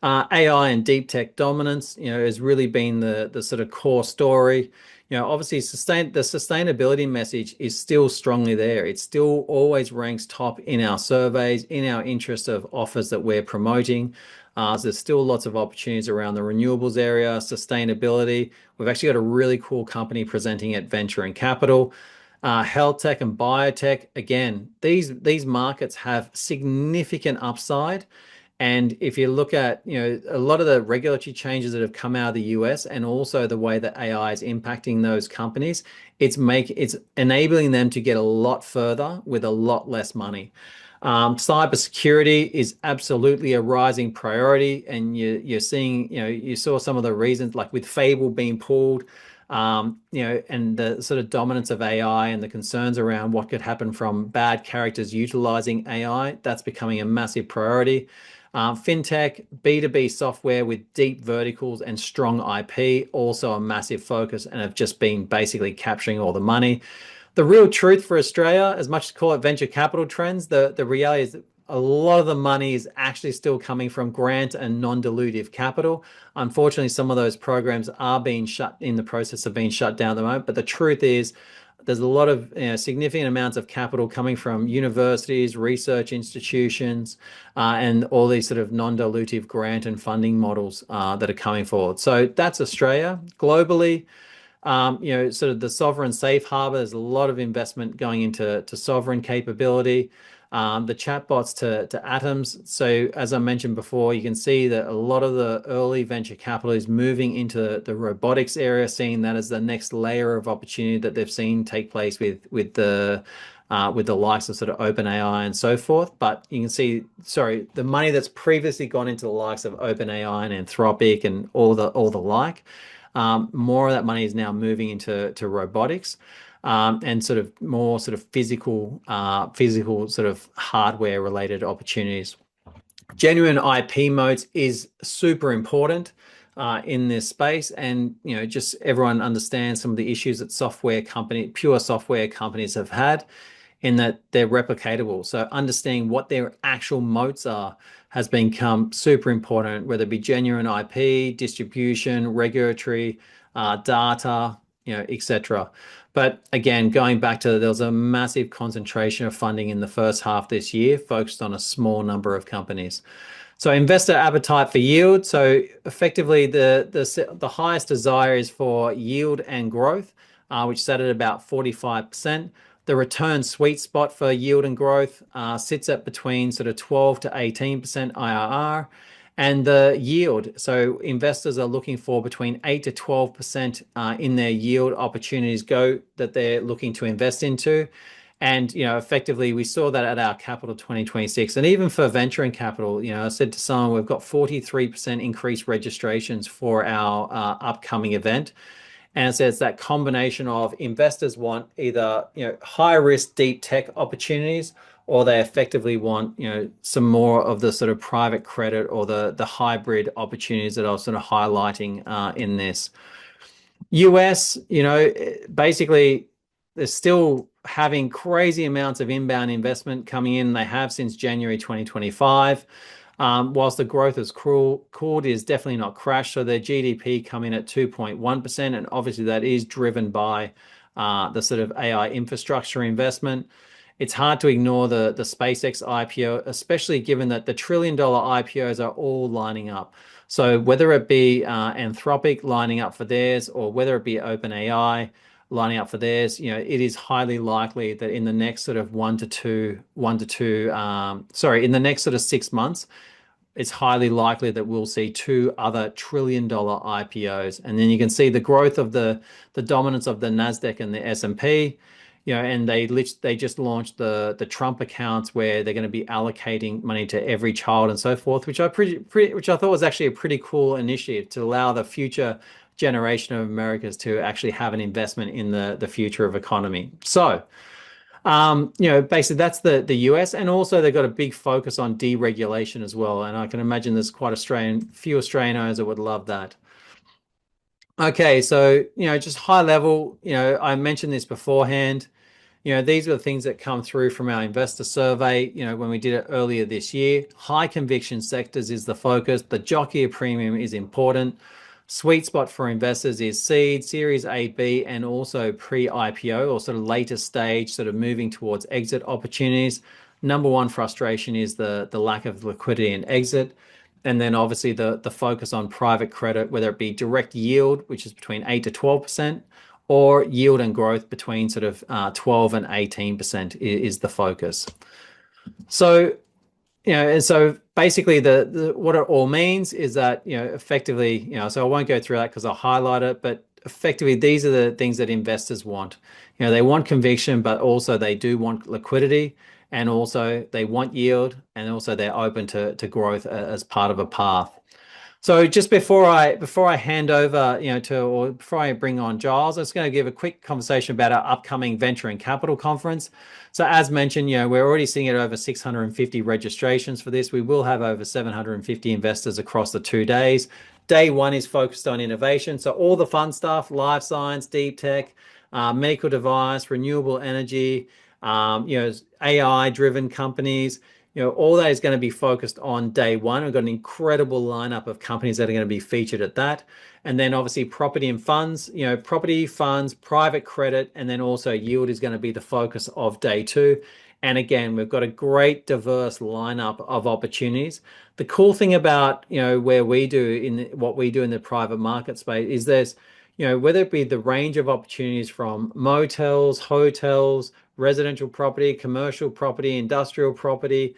AI and deep tech dominance, has really been the sort of core story. Obviously the sustainability message is still strongly there. It still always ranks top in our surveys, in our interest of offers that we're promoting. There's still lots of opportunities around the renewables area, sustainability. We've actually got a really cool company presenting at Venture and Capital. Health tech and biotech, again, these markets have significant upside. And if you look at, a lot of the regulatory changes that have come out of the US, and also the way that AI is impacting those companies, it's enabling them to get a lot further with a lot less money. Cybersecurity is absolutely a rising priority, and you're seeing, you saw some of the reasons, like with Fable being pulled, and the sort of dominance of AI and the concerns around what could happen from bad characters utilizing AI. That's becoming a massive priority. Fintech, B2B software with deep verticals and strong IP, also a massive focus, and have just been basically capturing all the money. The real truth for Australia, as much as call it venture capital trends, the reality is that a lot of the money is actually still coming from grant and non-dilutive capital. Unfortunately, some of those programs are being shut in the process of being shut down at the moment. But the truth is, there's a lot of significant amounts of capital coming from universities, research institutions, and all these sort of non-dilutive grant and funding models that are coming forward. So that's Australia. Globally, sort of the sovereign safe harbor, there's a lot of investment going into sovereign capability. The chatbots to atoms. So as I mentioned before, you can see that a lot of the early venture capital is moving into the robotics area, seeing that as the next layer of opportunity that they've seen take place with the likes of sort of OpenAI and so forth. But you can see, the money that's previously gone into the likes of OpenAI and Anthropic and all the like, more of that money is now moving into robotics. And sort of more sort of physical sort of hardware related opportunities. Genuine IP moats is super important in this space, and just everyone understands some of the issues that pure software companies have had, in that they're replicatable. So understanding what their actual moats are has become super important, whether it be genuine IP, distribution, regulatory, data, etc. But again, going back to, there was a massive concentration of funding in the first half this year, focused on a small number of companies. So investor appetite for yield. So effectively, the highest desire is for yield and growth, which sat at about 45%. The return sweet spot for yield and growth sits at between sort of 12 to 18% IRR. And the yield, so investors are looking for between 8 to 12% in their yield opportunities that they're looking to invest into. And, effectively, we saw that at our Capital 2026. And even for venture and capital, I said to someone, we've got 43% increased registrations for our upcoming event. And so it's that combination of investors want either, high risk, deep tech opportunities, or they effectively want, some more of the sort of private credit or the hybrid opportunities that I was sort of highlighting in this. US, basically, they're still having crazy amounts of inbound investment coming in. They have since January 2025. Whilst the growth is cooled, is definitely not crashed. So their GDP come in at 2.1%, and obviously that is driven by the sort of AI infrastructure investment. It's hard to ignore the SpaceX IPO, especially given that the $1 trillion IPOs are all lining up. So whether it be Anthropic lining up for theirs, or whether it be OpenAI lining up for theirs, it is highly likely that in the next sort of in the next sort of 6 months, it's highly likely that we'll see 2 other $1 trillion IPOs. And then you can see the growth of the dominance of the NASDAQ and the S&P. And they just launched the Trump accounts, where they're going to be allocating money to every child and so forth, which I thought was actually a pretty cool initiative to allow the future generation of Americans to actually have an investment in the future of economy. So, basically that's the US, and also they've got a big focus on deregulation as well. And I can imagine there's quite a few Australian owners that would love that. Okay, so, just high level, I mentioned this beforehand. These are the things that come through from our investor survey, when we did it earlier this year. High conviction sectors is the focus. The jockey premium is important. Sweet spot for investors is seed, Series A, B, and also pre-IPO, or sort of later stage, sort of moving towards exit opportunities. Number one frustration is the lack of liquidity and exit. And then obviously the focus on private credit, whether it be direct yield, which is between 8 to 12%, or yield and growth between sort of 12 and 18% is the focus. So, and so basically what it all means is that, effectively, so I won't go through that because I'll highlight it, but effectively these are the things that investors want. They want conviction, but also they do want liquidity, and also they want yield, and also they're open to growth as part of a path. So just before I hand over, or before I bring on Giles, I'm just going to give a quick conversation about our upcoming Venture and Capital Conference. So as mentioned, we're already seeing it over 650 registrations for this. We will have over 750 investors across the 2 days. Day one is focused on innovation. So all the fun stuff, life science, deep tech, medical device, renewable energy, AI-driven companies. All that is going to be focused on day one. We've got an incredible lineup of companies that are going to be featured at that. And then obviously property and funds, property, funds, private credit, and then also yield is going to be the focus of day two. And again, we've got a great diverse lineup of opportunities. The cool thing about, what we do in the private market space is there's, whether it be the range of opportunities from motels, hotels, residential property, commercial property, industrial property,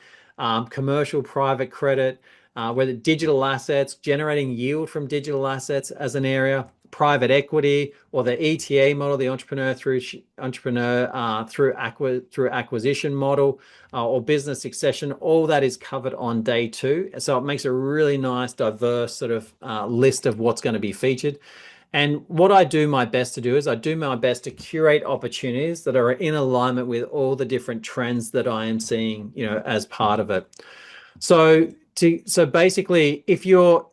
commercial private credit, whether digital assets, generating yield from digital assets as an area, private equity, or the ETA model, the entrepreneur through acquisition model, or business succession. All that is covered on day two. So it makes a really nice, diverse sort of list of what's going to be featured. And what I do my best to do is I do my best to curate opportunities that are in alignment with all the different trends that I am seeing, as part of it. So basically, if you're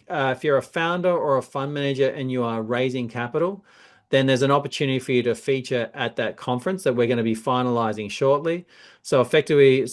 a founder or a fund manager and you are raising capital, then there's an opportunity for you to feature at that conference that we're going to be finalizing shortly. So effectively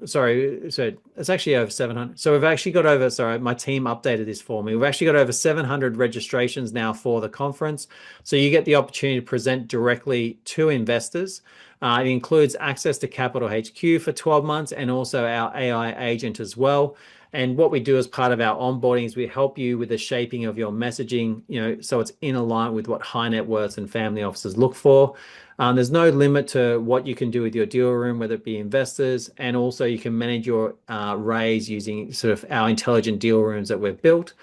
so it's actually over 700. So we've actually got over, my team updated this for me. We've actually got over 700 registrations now for the conference. So you get the opportunity to present directly to investors. It includes access to Capital HQ for 12 months and also our AI agent as well. And what we do as part of our onboarding is we help you with the shaping of your messaging, so it's in alignment with what high net worths and family offices look for. There's no limit to what you can do with your deal room, whether it be investors, and also you can manage your raise using sort of our intelligent deal rooms that we've built.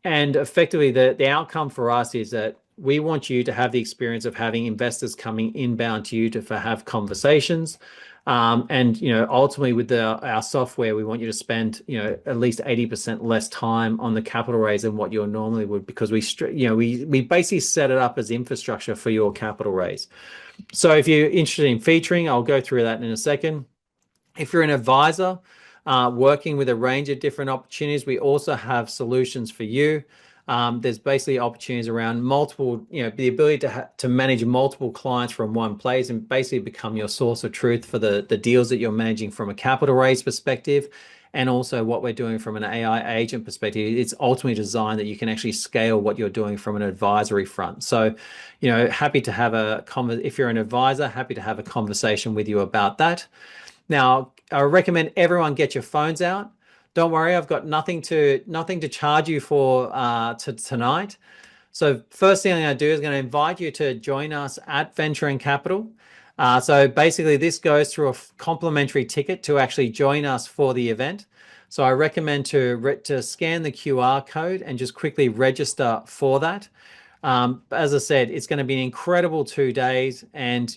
And effectively, the outcome for us is that we want you to have the experience of having investors coming inbound to you to have conversations. And ultimately with our software, we want you to spend at least 80% less time on the capital raise than what you normally would, because we basically set it up as infrastructure for your capital raise. So if you're interested in featuring, I'll go through that in a second. If you're an advisor working with a range of different opportunities, we also have solutions for you. There's basically opportunities around multiple, the ability to manage multiple clients from one place and basically become your source of truth for the deals that you're managing from a capital raise perspective. And also what we're doing from an AI agent perspective, it's ultimately designed that you can actually scale what you're doing from an advisory front. So, happy to have if you're an advisor, happy to have a conversation with you about that. Now, I recommend everyone get your phones out. Don't worry, I've got nothing to charge you for tonight. So first thing I'm going to do is going to invite you to join us at Venture and Capital. So basically this goes through a complimentary ticket to actually join us for the event. So I recommend to scan the QR code and just quickly register for that. As I said, it's going to be an incredible 2 days. And,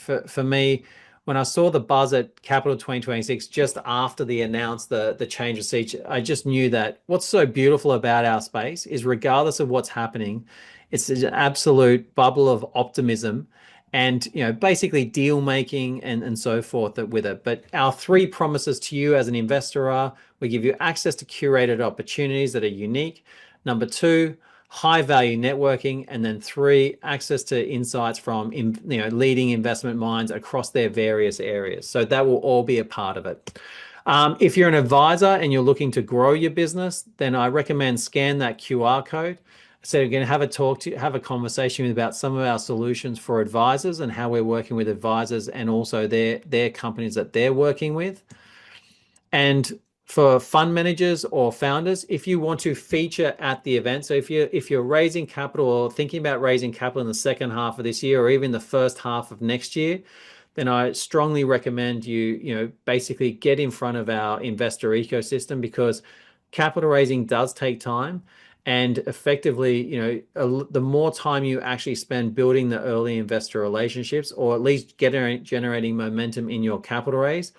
for me, when I saw the buzz at Capital 2026 just after they announced the change of seat, I just knew that what's so beautiful about our space is regardless of what's happening, it's an absolute bubble of optimism and basically deal making and so forth with it. But our 3 promises to you as an investor are: we give you access to curated opportunities that are unique. Number 2, high value networking, and then 3, access to insights from leading investment minds across their various areas. So that will all be a part of it. If you're an advisor and you're looking to grow your business, then I recommend scan that QR code. So you're going to have a conversation about some of our solutions for advisors and how we're working with advisors and also their companies that they're working with. And for fund managers or founders, if you want to feature at the event, so if you're raising capital or thinking about raising capital in the second half of this year or even the first half of next year, then I strongly recommend you basically get in front of our investor ecosystem, because capital raising does take time. And effectively, the more time you actually spend building the early investor relationships, or at least generating momentum in your capital raise,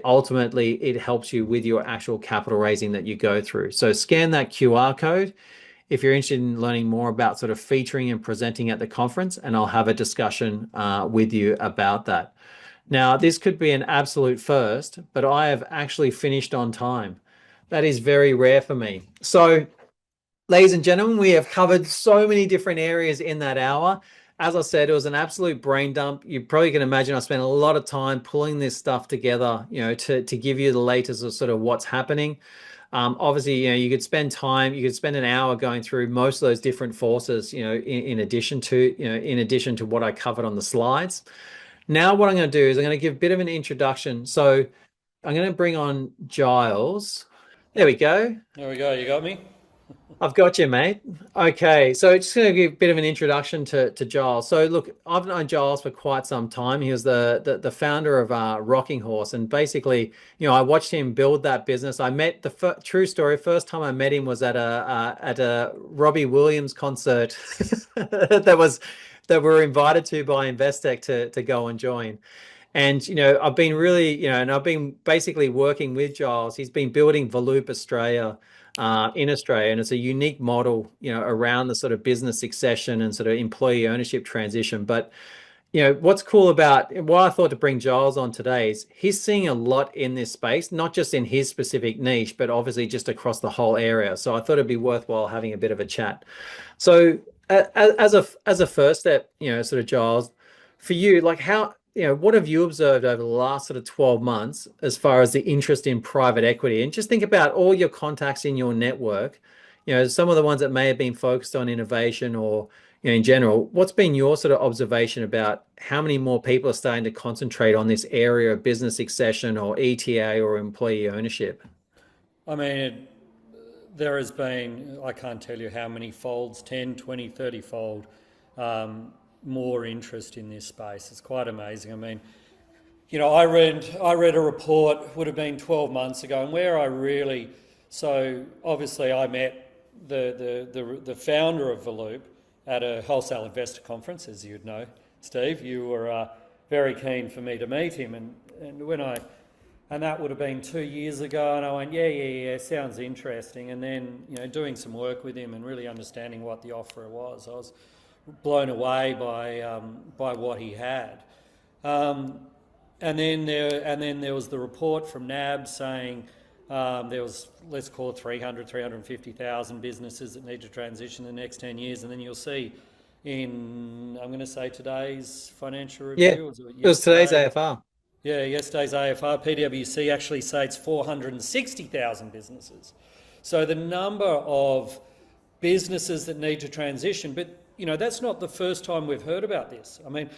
ultimately it helps you with your actual capital raising that you go through. So scan that QR code if you're interested in learning more about sort of featuring and presenting at the conference, and I'll have a discussion with you about that. Now, this could be an absolute first, but I have actually finished on time. That is very rare for me. So, ladies and gentlemen, we have covered so many different areas in that hour. As I said, it was an absolute brain dump. You probably can imagine I spent a lot of time pulling this stuff together, to give you the latest of sort of what's happening. Obviously, you could spend an hour going through most of those different forces, in addition to what I covered on the slides. Now, what I'm going to do is I'm going to give a bit of an introduction. So I'm going to bring on Giles. There we go. There we go. You got me? I've got you, mate. Okay, so just going to give a bit of an introduction to Giles. So look, I've known Giles for quite some time. He was the founder of Rocking Horse, and basically, I watched him build that business. I met true story. First time I met him was at a Robbie Williams concert that we were invited to by Investec to go and join. And, I've been really, and I've been basically working with Giles. He's been building Voluup Australia in Australia, and it's a unique model, around the sort of business succession and sort of employee ownership transition. But, what's cool about what I thought to bring Giles on today is he's seeing a lot in this space, not just in his specific niche, but obviously just across the whole area. So I thought it'd be worthwhile having a bit of a chat. So as a first step, sort of Giles, for you, like what have you observed over the last sort of 12 months as far as the interest in private equity? And just think about all your contacts in your network, some of the ones that may have been focused on innovation or, in general. What's been your sort of observation about how many more people are starting to concentrate on this area of business succession or ETA or employee ownership? I mean, there has been, I can't tell you how many folds, 10, 20, 30 fold, more interest in this space. It's quite amazing. I mean, I read a report, would have been 12 months ago, and where I really, so obviously I met the founder of Voluup at a wholesale investor conference, as you'd know, Steve. You were very keen for me to meet him, and that would have been 2 years ago, and I went, yeah, sounds interesting. And then, doing some work with him and really understanding what the offer was, I was blown away by what he had. And then there was the report from NAB saying there was, let's call it 350,000 businesses that need to transition in the next 10 years. And then you'll see in, I'm going to say today's financial review. Yeah, it was today's AFR. Yeah, yesterday's AFR, PwC actually states 460,000 businesses. So the number of businesses that need to transition, but that's not the first time we've heard about this. I mean,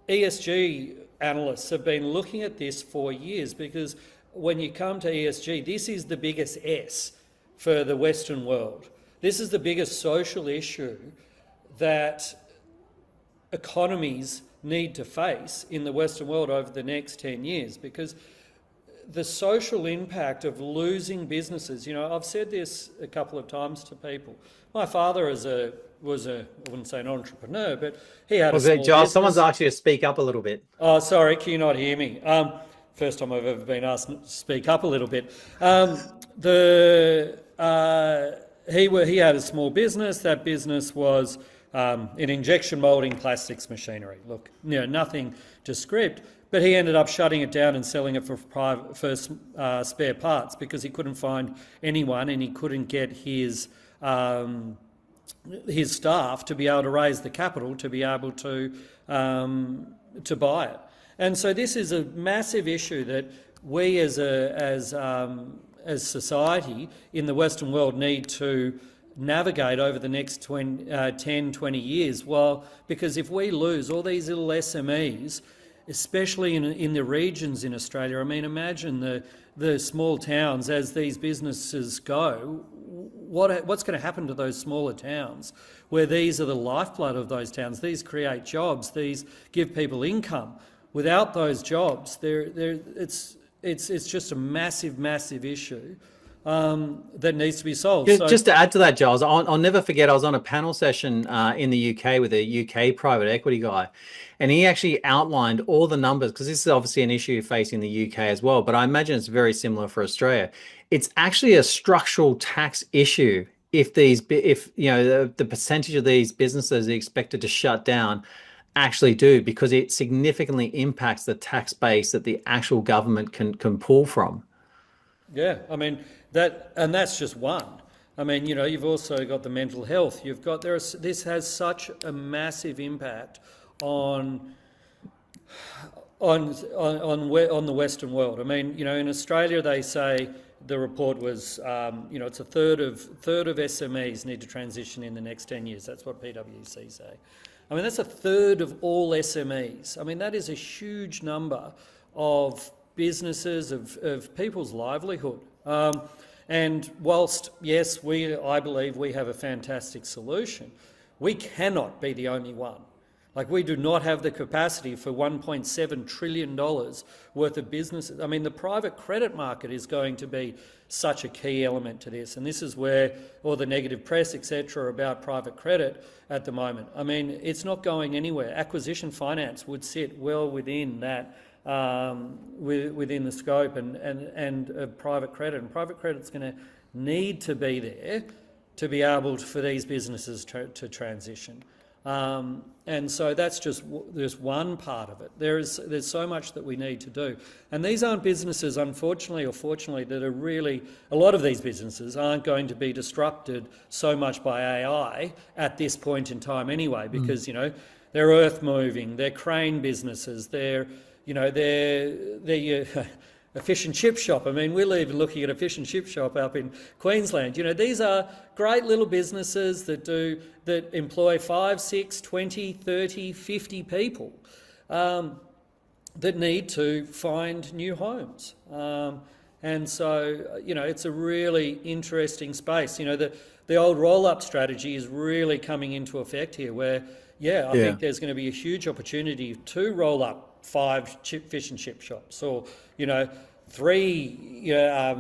ESG analysts have been looking at this for years, because when you come to ESG, this is the biggest S for the Western world. This is the biggest social issue that economies need to face in the Western world over the next 10 years, because the social impact of losing businesses, I've said this a couple of times to people. My father was I wouldn't say an entrepreneur, but he had a small Giles, business. someone's asked you to speak up a little bit. Oh, sorry, can you not hear me? First time I've ever been asked to speak up a little bit. He had a small business. That business was an injection moulding plastics machinery. Look, nothing to script, but he ended up shutting it down and selling it for spare parts, because he couldn't find anyone, and he couldn't get his staff to be able to raise the capital to be able to buy it. And so this is a massive issue that we as society in the Western world need to navigate over the next 10, 20 years. Because if we lose all these little SMEs, especially in the regions in Australia, I mean, imagine the small towns as these businesses go. What's going to happen to those smaller towns, where these are the lifeblood of those towns? These create jobs. These give people income. Without those jobs, it's just a massive, massive issue that needs to be solved. Just to add to that, Giles, I'll never forget, I was on a panel session in the UK with a UK private equity guy, and he actually outlined all the numbers, because this is obviously an issue facing the UK as well, but I imagine it's very similar for Australia. It's actually a structural tax issue if the percentage of these businesses are expected to shut down actually do, because it significantly impacts the tax base that the actual government can pull from. Yeah, I mean, that's just one. I mean, you've also got the mental health. You've got this has such a massive impact on the Western world. I mean, in Australia they say the report was, it's a third of SMEs need to transition in the next 10 years. That's what PwC say. I mean, that's a third of all SMEs. I mean, that is a huge number of businesses, of people's livelihood. And whilst, yes, I believe we have a fantastic solution, we cannot be the only one. Like, we do not have the capacity for $1.7 trillion worth of businesses. I mean, the private credit market is going to be such a key element to this. And this is where all the negative press, etc., about private credit at the moment. I mean, it's not going anywhere. Acquisition finance would sit well within that, within the scope and of private credit. And private credit's going to need to be there to be able for these businesses to transition. And so that's just one part of it. There's so much that we need to do. And these aren't businesses, unfortunately or fortunately, that are really, a lot of these businesses aren't going to be disrupted so much by AI at this point in time anyway, because, they're earth moving, they're crane businesses, they're a fish and chip shop. I mean, we're even looking at a fish and chip shop up in Queensland. These are great little businesses that employ 5, 6, 20, 30, 50 people that need to find new homes. And so, it's a really interesting space. The old roll-up strategy is really coming into effect here, where, I think there's going to be a huge opportunity to roll up 5 fish and chip shops, or 3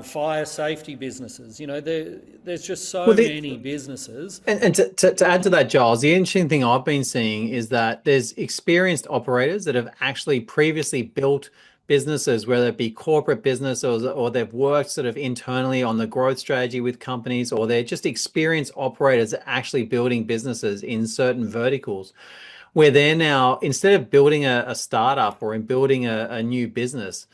fire safety businesses. There's just so many businesses. And to add to that, Giles, the interesting thing I've been seeing is that there's experienced operators that have actually previously built businesses, whether it be corporate business or they've worked sort of internally on the growth strategy with companies, or they're just experienced operators actually building businesses in certain verticals, where they're now, instead of building a startup or in building a new business,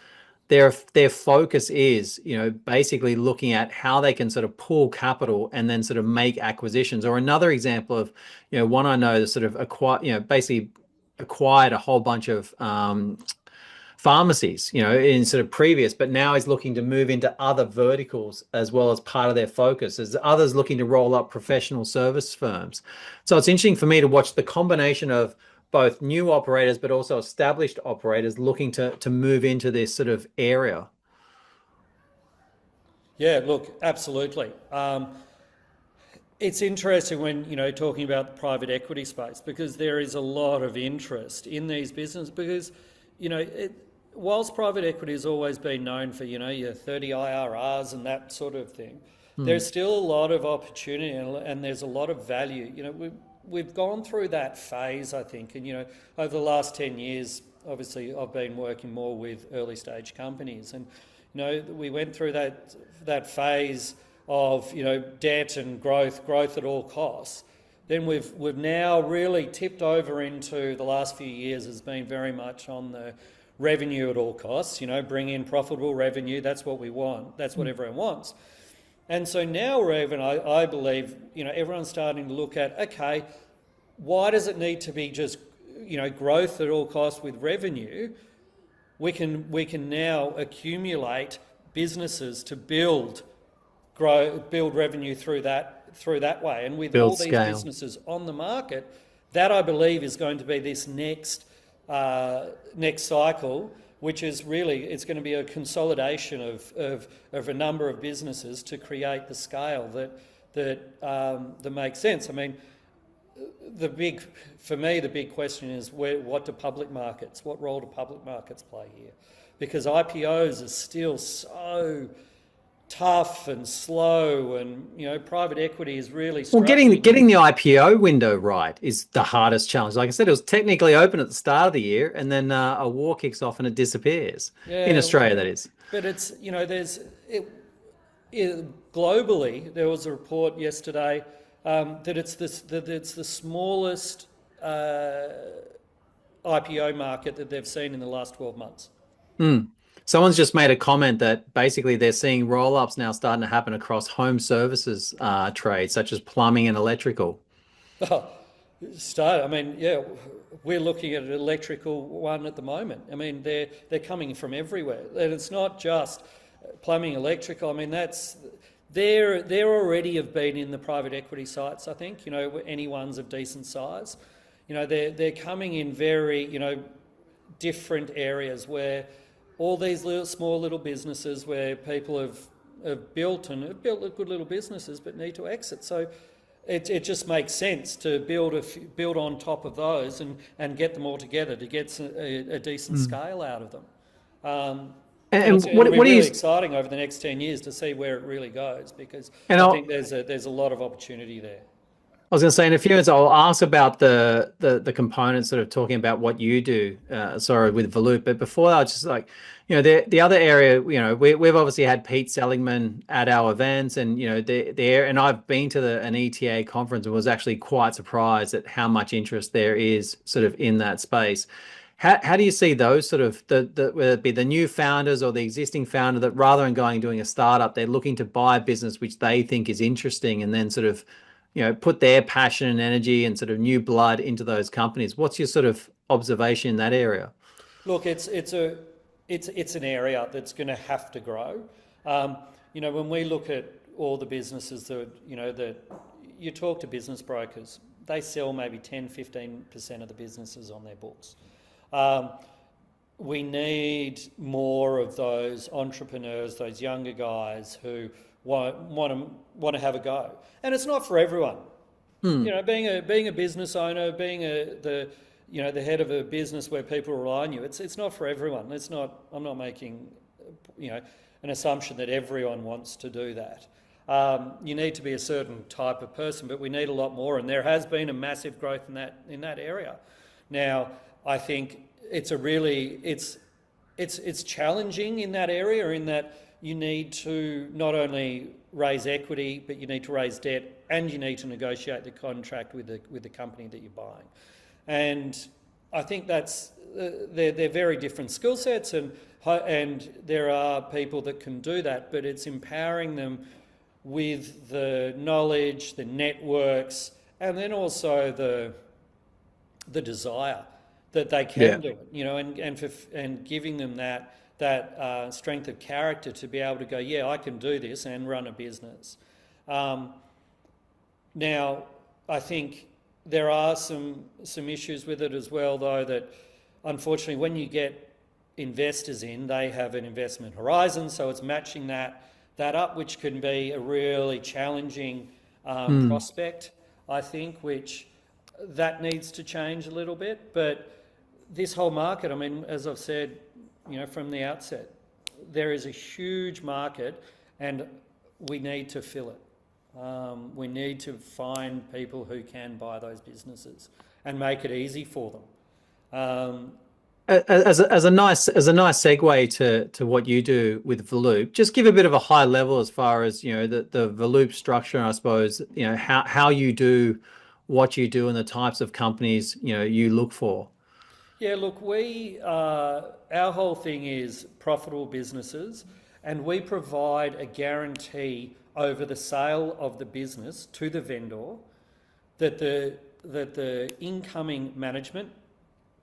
their focus is, basically looking at how they can sort of pull capital and then sort of make acquisitions. Or another example of, one I know that sort of acquired a whole bunch of pharmacies, in sort of previous, but now is looking to move into other verticals as well as part of their focus. As others looking to roll up professional service firms. So it's interesting for me to watch the combination of both new operators, but also established operators looking to move into this sort of area. Yeah, look, absolutely. It's interesting when, talking about the private equity space, because there is a lot of interest in these businesses, because, whilst private equity has always been known for, your 30 IRRs and that sort of thing, there's still a lot of opportunity and there's a lot of value. We've gone through that phase, I think, and, over the last 10 years, obviously I've been working more with early stage companies, and, we went through that phase of, debt and growth at all costs. Then we've now really tipped over into the last few years has been very much on the revenue at all costs, bring in profitable revenue. That's what we want. That's what everyone wants. And so now we're even, I believe, everyone's starting to look at, okay, why does it need to be just, growth at all costs with revenue? We can now accumulate businesses to build revenue through that way. And with all these businesses on the market, that I believe is going to be this next cycle, which is really, it's going to be a consolidation of a number of businesses to create the scale that makes sense. I mean, for me, the big question is what role do public markets play here? Because IPOs are still so tough and slow, and private equity is really Well, struggling. getting the IPO window right is the hardest challenge. Like I said, it was technically open at the start of the year, and then a war kicks off and it disappears in Australia. That is, but it's globally. There was a report yesterday that it's the smallest IPO market that they've seen in the last 12 months. Someone's just made a comment that basically they're seeing roll-ups now starting to happen across home services trades, such as plumbing and electrical. We're looking at an electrical one at the moment. I mean, they're coming from everywhere, and it's not just plumbing, electrical. I mean, they're already have been in the private equity sites. I think any ones of decent size. They're coming in very different areas where all these small little businesses where people have built good little businesses but need to exit. So it just makes sense to build on top of those and get them all together to get a decent scale out of them. And it's what are you exciting over the next 10 years to see where it really goes, because I think there's a lot of opportunity there. I was going to say in a few minutes I'll ask about the components, sort of talking about what you do, with Voluup. But before that, I was just like, the other area, we've obviously had Pete Seligman at our events, and and I've been to an ETA conference and was actually quite surprised at how much interest there is sort of in that space. How do you see those sort of whether it be the new founders or the existing founder, that rather than going and doing a startup, they're looking to buy a business which they think is interesting and then sort of put their passion and energy and sort of new blood into those companies? What's your sort of observation in that area? Look, it's an area that's going to have to grow. When we look at all the businesses that you talk to business brokers, they sell maybe 10-15% of the businesses on their books. We need more of those entrepreneurs, those younger guys who want to have a go, and it's not for everyone. Being a business owner, being the head of a business where people rely on you, it's not for everyone. I'm not making an assumption that everyone wants to do that. You need to be a certain type of person, but we need a lot more, and there has been a massive growth in that area. Now, I think it's challenging in that area, in that you need to not only raise equity, but you need to raise debt, and you need to negotiate the contract with the company that you're buying. And I think they're very different skill sets, and there are people that can do that, but it's empowering them with the knowledge, the networks, and then also the desire that they can do it, and giving them that strength of character to be able to go, I can do this and run a business. Now, I think there are some issues with it as well, though, that unfortunately when you get investors in, they have an investment horizon, so it's matching that up, which can be a really challenging prospect, I think, which that needs to change a little bit. But this whole market, I mean, as I've said, from the outset, there is a huge market and we need to fill it. We need to find people who can buy those businesses and make it easy for them. As a nice segue to what you do with Voluup, just give a bit of a high level as far as the Voluup structure, and I suppose how you do what you do and the types of companies you look for. Yeah, look, our whole thing is profitable businesses, and we provide a guarantee over the sale of the business to the vendor that the incoming management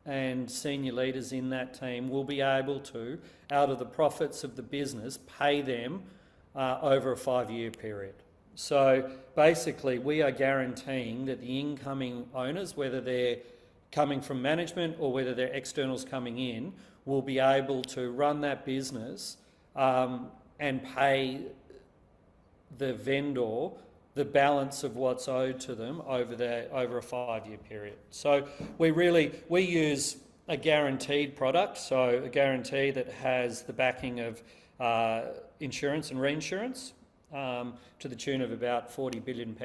and senior leaders in that team will be able to, out of the profits of the business, pay them over a 5-year period. So basically, we are guaranteeing that the incoming owners, whether they're coming from management or whether they're externals coming in, will be able to run that business and pay the vendor the balance of what's owed to them over a 5-year period. So we use a guaranteed product, so a guarantee that has the backing of insurance and reinsurance to the tune of about £40 billion.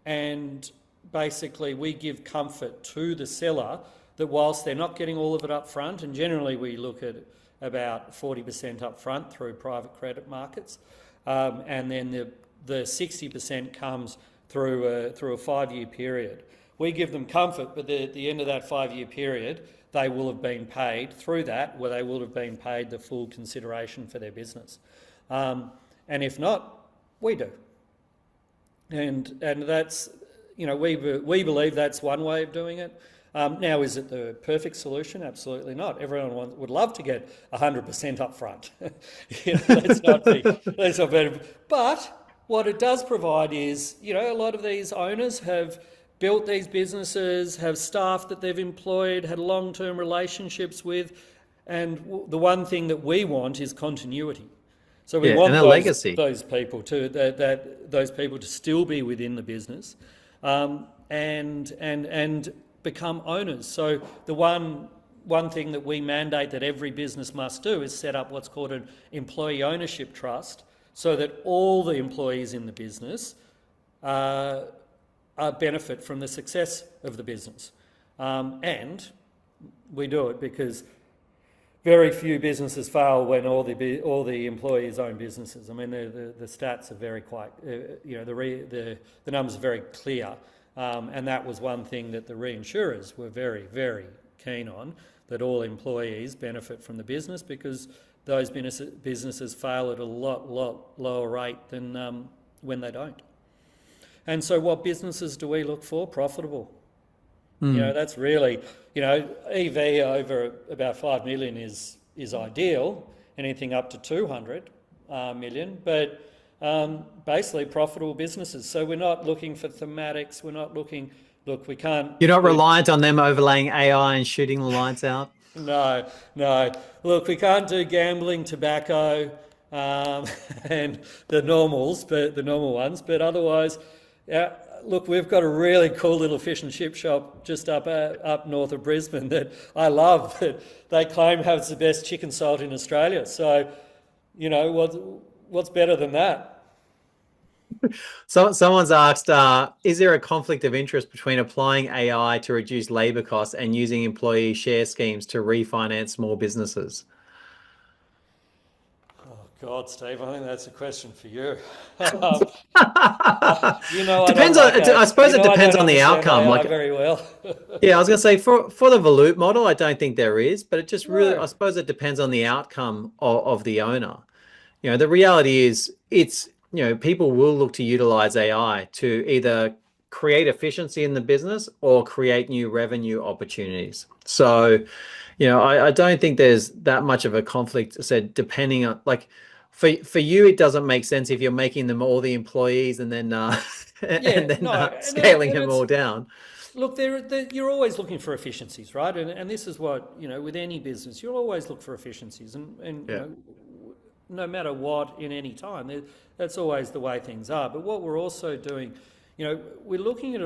And basically we give comfort to the seller that whilst they're not getting all of it up front, and generally we look at about 40% up front through private credit markets, and then the 60% comes through a 5-year period. We give them comfort, but at the end of that 5-year period, they will have been paid through that, where they will have been paid the full consideration for their business. And if not, we do. And that's, you know, we believe that's one way of doing it. Now, is it the perfect solution? Absolutely not. Everyone would love to get 100% up front. You know, let's not be better. But what it does provide is, you know, a lot of these owners have built these businesses, have staff that they've employed, had long-term relationships with, and the one thing that we want is continuity. So we want those people to those people to still be within the business, and become owners. So the one thing that we mandate that every business must do is set up what's called an employee ownership trust, so that all the employees in the business benefit from the success of the business. And we do it because very few businesses fail when all the employees own businesses. I mean, the stats are very quite, you know, the numbers are very clear. And that was one thing that the reinsurers were very, very keen on, that all employees benefit from the business, because those businesses fail at a lot lower rate than when they don't. And so what businesses do we look for? Profitable. You know, that's really, you know, EV over about 5 million is ideal, anything up to 200 million, but basically profitable businesses. So we're not looking for thematics. We're not looking, look, we can't... You're not reliant on them overlaying AI and shooting the lights out? No. Look, we can't do gambling, tobacco, and the normal ones, but otherwise, look, we've got a really cool little fish and chip shop just up north of Brisbane that I love, that they claim has the best chicken salt in Australia. So, you know, what's better than that? So someone's asked, is there a conflict of interest between applying AI to reduce labour costs and using employee share schemes to refinance small businesses? God, Steve, I think that's a question for you. I suppose it depends on the outcome. Like very well. Yeah, I was going to say for the voluup model, I don't think there is, but it just really, I suppose it depends on the outcome of the owner. You know, the reality is it's, you know, people will look to utilize AI to either create efficiency in the business or create new revenue opportunities. So, you know, I don't think there's that much of a conflict, said, depending on, like, for you, it doesn't make sense if you're making them all the employees and then scaling them all down. Look, you're always looking for efficiencies, right? And this is what, you know, with any business, you'll always look for efficiencies, and you know, no matter what, in any time, that's always the way things are. But what we're also doing, you know, we're looking at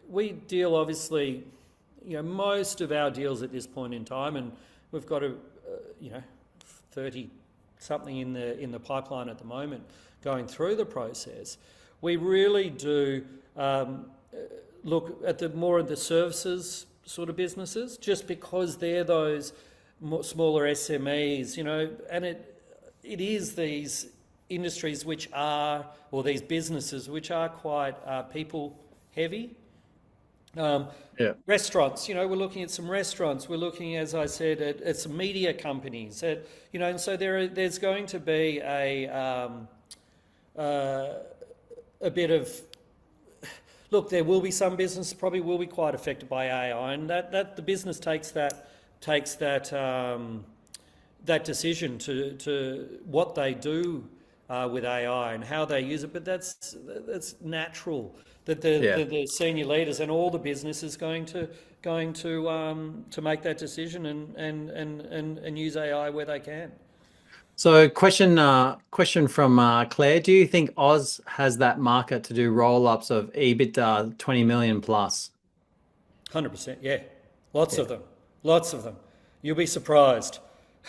we deal, obviously, you know, most of our deals at this point in time, and we've got you know, 30 something in the pipeline at the moment going through the process. We really do look at more of the services sort of businesses, just because they're those smaller SMEs, you know, and it is these industries which are, or these businesses which are quite people heavy. Restaurants, you know, we're looking at some restaurants. We're looking, as I said, at some media companies. You know, and so there's going to be a bit of, look, there will be some businesses probably will be quite affected by AI, and that the business takes that decision to what they do with AI and how they use it. But that's natural. That the senior leaders and all the business is going to make that decision and use AI where they can. So question from Claire: do you think Oz has that market to do roll-ups of EBITDA 20 million plus? 100%, yeah. Lots of them. You'll be surprised.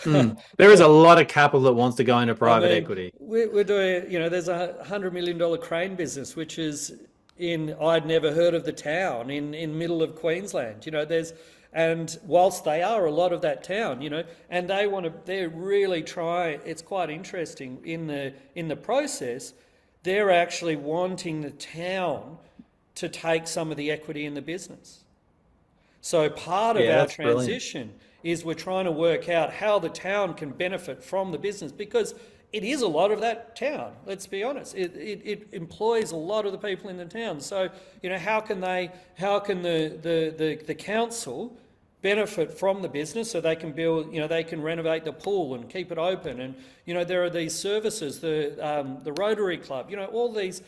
There is a lot of capital that wants to go into private equity. We're doing, there's $100 million crane business, which is I'd never heard of the town in middle of Queensland. And whilst they are a lot of that town, and they're really trying, it's quite interesting in the process, they're actually wanting the town to take some of the equity in the business. So part of our transition is we're trying to work out how the town can benefit from the business, because it is a lot of that town, let's be honest. It employs a lot of the people in the town. So, how can the council benefit from the business so they can build, they can renovate the pool and keep it open. And, there are these services, the Rotary Club, all these,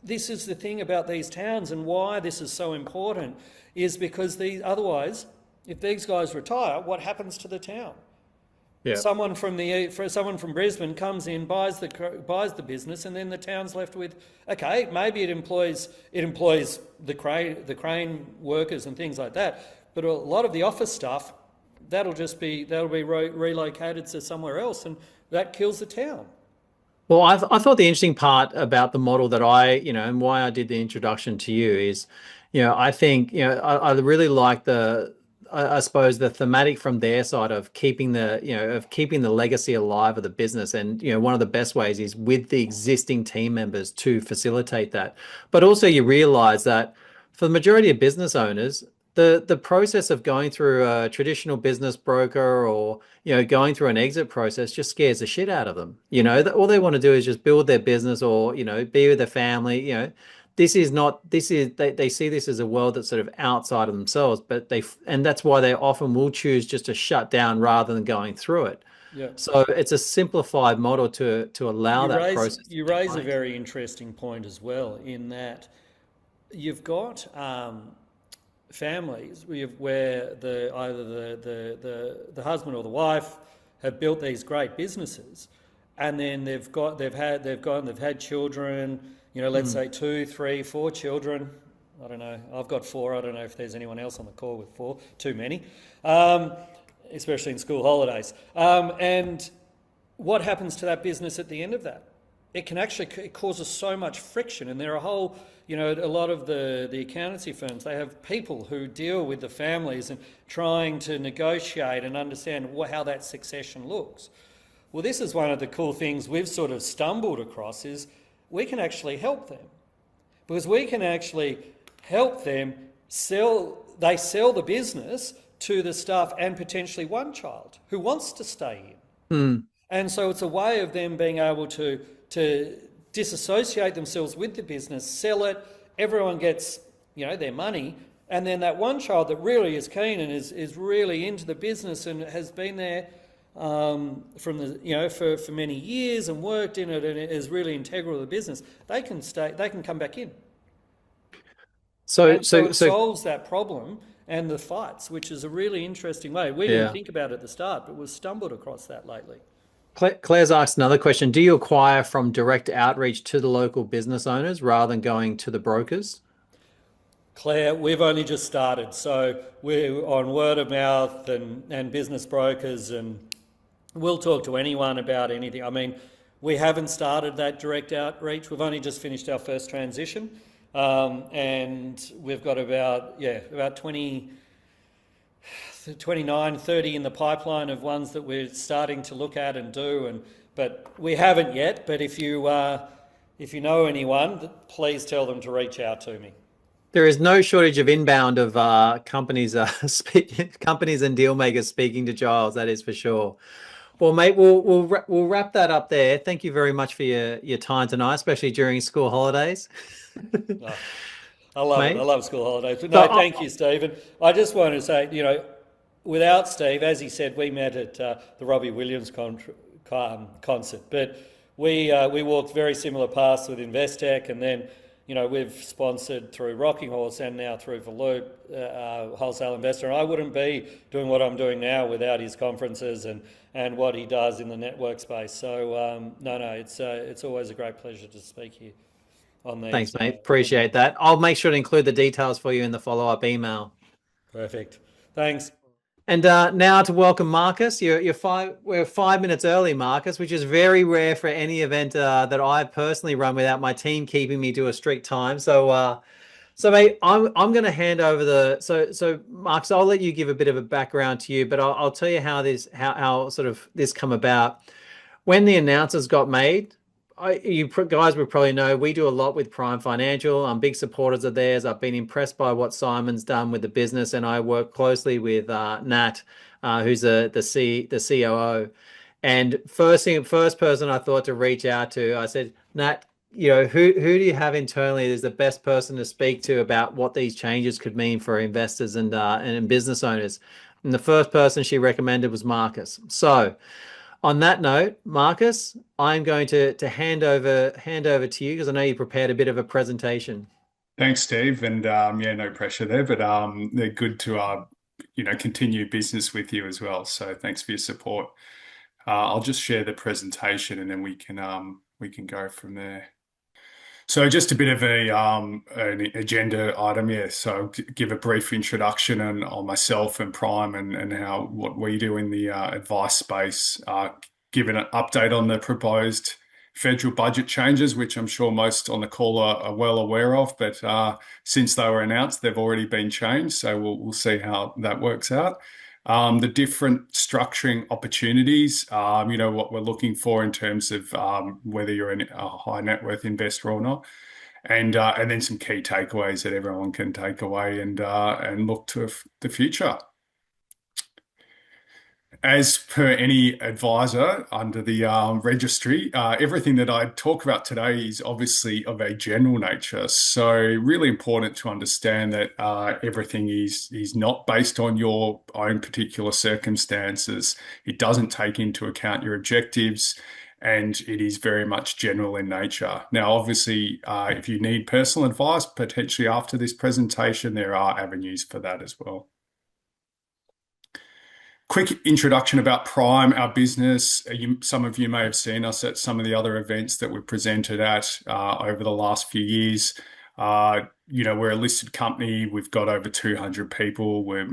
this is the thing about these towns, and why this is so important is because otherwise, if these guys retire, what happens to the town? Yeah. Someone from Brisbane comes in, buys the business, and then the town's left with, okay, maybe it employs the crane workers and things like that, but a lot of the office stuff that'll be relocated to somewhere else, and that kills the town. Well, I thought the interesting part about the model that and why I did the introduction to you is, I think, I really like I suppose the thematic from their side of keeping the legacy alive of the business. And, one of the best ways is with the existing team members to facilitate that. But also you realize that for the majority of business owners, the process of going through a traditional business broker or, going through an exit process just scares the shit out of them. All they want to do is just build their business or, be with their family, they see this as a world that's sort of outside of themselves, and that's why they often will choose just to shut down rather than going through it. Yeah. So it's a simplified model to allow that process. You raise a very interesting point as well, in that you've got families where either the husband or the wife have built these great businesses, and then they've had children. Let's say 2, 3, 4 children. I don't know. I've got 4. I don't know if there's anyone else on the call with 4. Too many, especially in school holidays. And what happens to that business at the end of that? It causes so much friction. And there are a lot of the accountancy firms, they have people who deal with the families and trying to negotiate and understand how that succession looks. Well, this is one of the cool things we've sort of stumbled across is we can actually help them, because we can actually help them sell the business to the staff and potentially one child who wants to stay in. And so it's a way of them being able to disassociate themselves with the business, sell it, everyone gets their money, and then that one child that really is keen and is really into the business and has been there for many years and worked in it and is really integral to the business, they can come back in. So it solves that problem and the fights, which is a really interesting way. We didn't think about it at the start, but we've stumbled across that lately. Claire's asked another question. Do you acquire from direct outreach to the local business owners rather than going to the brokers? Claire, we've only just started. So we're on word of mouth and business brokers, and we'll talk to anyone about anything. I mean, we haven't started that direct outreach. We've only just finished our first transition, and we've got about 29, 30 in the pipeline of ones that we're starting to look at and do. But we haven't yet. But if you know anyone, please tell them to reach out to me. There is no shortage of inbound of companies and deal makers speaking to Giles. That is for sure. Well, mate, we'll wrap that up there. Thank you very much for your time tonight, especially during school holidays. I love it. I love school holidays. But no, thank you, Stephen. I just wanted to say, without Steve, as he said, we met at the Robbie Williams concert, but we walked very similar paths with Investec, and then we've sponsored through Rocking Horse and now through Voluup, Wholesale Investor. And I wouldn't be doing what I'm doing now without his conferences and what he does in the network space. So it's always a great pleasure to speak here on these. Thanks, mate. Appreciate that. I'll make sure to include the details for you in the follow-up email. Perfect. Thanks. And now to welcome Marcus. We're 5 minutes early, Marcus, which is very rare for any event that I personally run without my team keeping me to a strict time. So, mate, I'm going to hand over so Marcus, I'll let you give a bit of a background to you, but I'll tell you how sort of this come about. When the announcements got made, you guys would probably know we do a lot with Prime Financial. I'm big supporters of theirs. I've been impressed by what Simon's done with the business, and I work closely with Nat, who's the COO. And first person I thought to reach out to, I said, Nat, who do you have internally as the best person to speak to about what these changes could mean for investors and business owners? And the first person she recommended was Marcus. So, on that note, Marcus, I'm going to hand over to you because I know you prepared a bit of a presentation. Thanks, Steve. And no pressure there, but they're good to continue business with you as well. So thanks for your support. I'll just share the presentation and then we can go from there. So just a bit of an agenda item, yeah. So I'll give a brief introduction on myself and Prime and what we do in the advice space. Give an update on the proposed federal budget changes, which I'm sure most on the call are well aware of. But since they were announced, they've already been changed. So we'll see how that works out. The different structuring opportunities, what we're looking for in terms of whether you're a high net worth investor or not, and then some key takeaways that everyone can take away and look to the future. As per any advisor under the registry, everything that I talk about today is obviously of a general nature. So really important to understand that everything is not based on your own particular circumstances. It doesn't take into account your objectives, and it is very much general in nature. Now, obviously, if you need personal advice, potentially after this presentation, there are avenues for that as well. Quick introduction about Prime, our business. Some of you may have seen us at some of the other events that we've presented at over the last few years. We're a listed company. We've got over 200 people. We're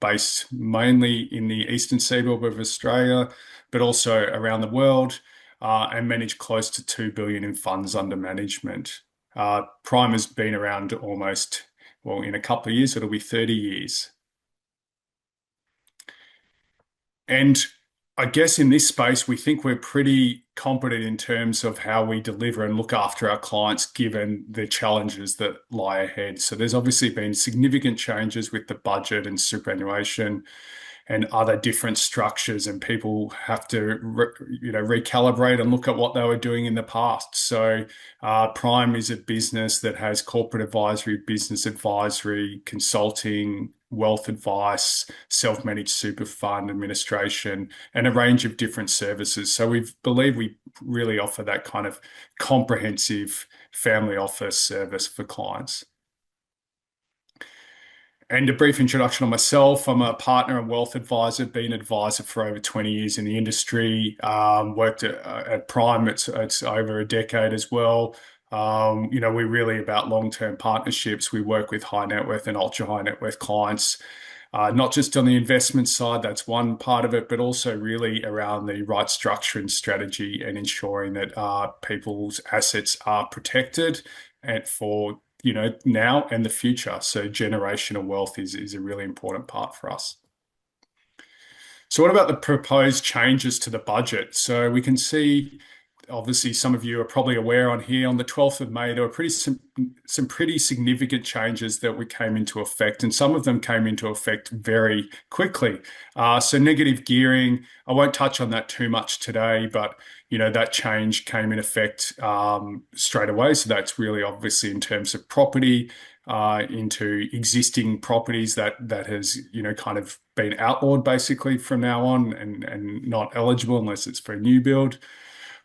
based mainly in the eastern seaboard of Australia, but also around the world, and manage close to 2 billion in funds under management. Prime has been around almost, in a couple of years, it'll be 30 years. And I guess in this space, we think we're pretty competent in terms of how we deliver and look after our clients, given the challenges that lie ahead. So there's obviously been significant changes with the budget and superannuation and other different structures, and people have to recalibrate and look at what they were doing in the past. So Prime is a business that has corporate advisory, business advisory, consulting, wealth advice, self-managed super fund administration, and a range of different services. So we believe we really offer that kind of comprehensive family office service for clients. And a brief introduction on myself. I'm a partner and wealth advisor, been an advisor for over 20 years in the industry, worked at Prime, it's over a decade as well. We're really about long-term partnerships. We work with high net worth and ultra high net worth clients, not just on the investment side, that's one part of it, but also really around the right structure and strategy and ensuring that people's assets are protected and for now and the future. So generational wealth is a really important part for us. So what about the proposed changes to the budget? So we can see, obviously, some of you are probably aware on here, on the 12th of May, there were some pretty significant changes that came into effect, and some of them came into effect very quickly. So negative gearing, I won't touch on that too much today, but that change came in effect straight away. So that's really obviously in terms of property, into existing properties that has kind of been outlawed basically from now on and not eligible unless it's for a new build.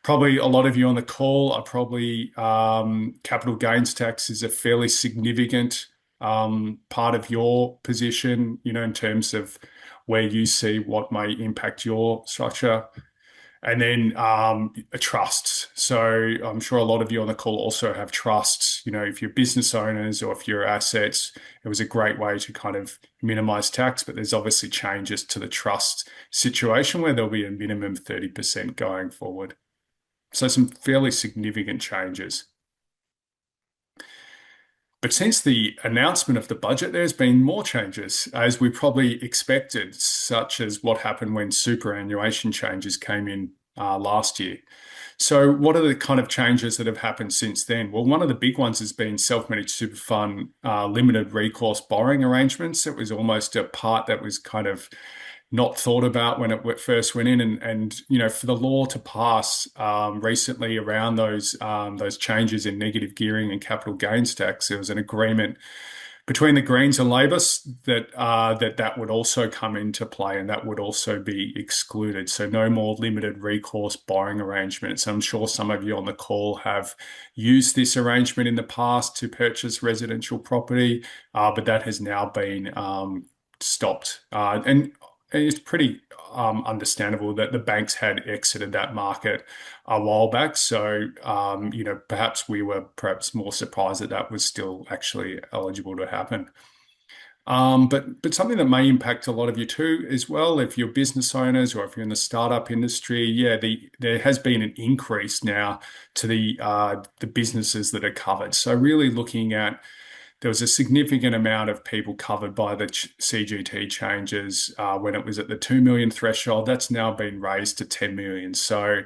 Probably a lot of you on the call are probably capital gains tax is a fairly significant part of your position, in terms of where you see what may impact your structure. And then trusts. So I'm sure a lot of you on the call also have trusts. You know, if you're business owners or if you're assets, it was a great way to kind of minimize tax. But there's obviously changes to the trust situation where there'll be a minimum 30% going forward. So some fairly significant changes. But since the announcement of the budget, there's been more changes, as we probably expected, such as what happened when superannuation changes came in last year. So what are the kind of changes that have happened since then? Well, one of the big ones has been self-managed super fund limited recourse borrowing arrangements. It was almost a part that was kind of not thought about when it first went in, and you know, for the law to pass recently around those changes in negative gearing and capital gains tax, there was an agreement between the Greens and Labor that would also come into play, and that would also be excluded. So no more limited recourse borrowing arrangements. I'm sure some of you on the call have used this arrangement in the past to purchase residential property, but that has now been stopped. And it's pretty understandable that the banks had exited that market a while back. So, you know, perhaps we were more surprised that that was still actually eligible to happen. But something that may impact a lot of you too as well, if you're business owners or if you're in the startup industry, yeah, there has been an increase now to the businesses that are covered. So really looking at, there was a significant amount of people covered by the CGT changes when it was at the 2 million threshold. That's now been raised to 10 million. So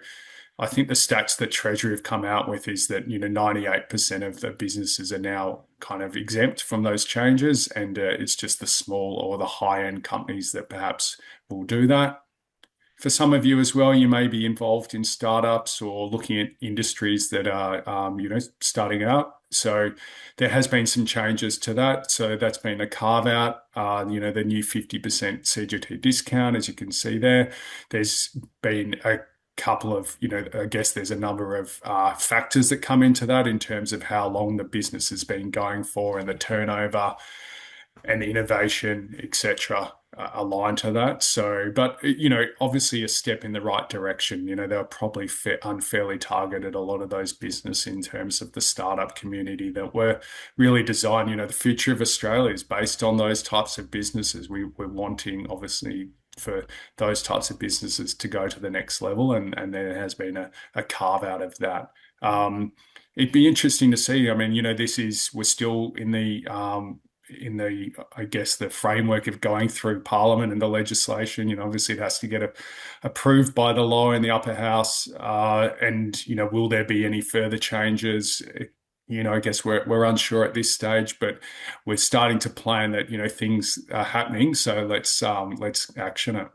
I think the stats that Treasury have come out with is that, you know, 98% of the businesses are now kind of exempt from those changes, and it's just the small or the high-end companies that perhaps will do that. For some of you as well, you may be involved in startups or looking at industries that are, you know, starting out. So there has been some changes to that. So that's been a carve-out, you know, the new 50% CGT discount, as you can see there. There's been a couple of, you know, I guess there's a number of factors that come into that in terms of how long the business has been going for and the turnover and the innovation, etc., aligned to that. So, but, you know, obviously a step in the right direction. You know, they were probably unfairly targeted, a lot of those business in terms of the startup community that were really designed. You know, the future of Australia is based on those types of businesses. We're wanting, obviously, for those types of businesses to go to the next level, and there has been a carve out of that. It'd be interesting to see. I mean, you know, we're still in the I guess the framework of going through Parliament and the legislation. You know, obviously it has to get approved by the law in the upper house, and you know, will there be any further changes? You know, I guess we're unsure at this stage, but we're starting to plan that, you know, things are happening. So let's action it.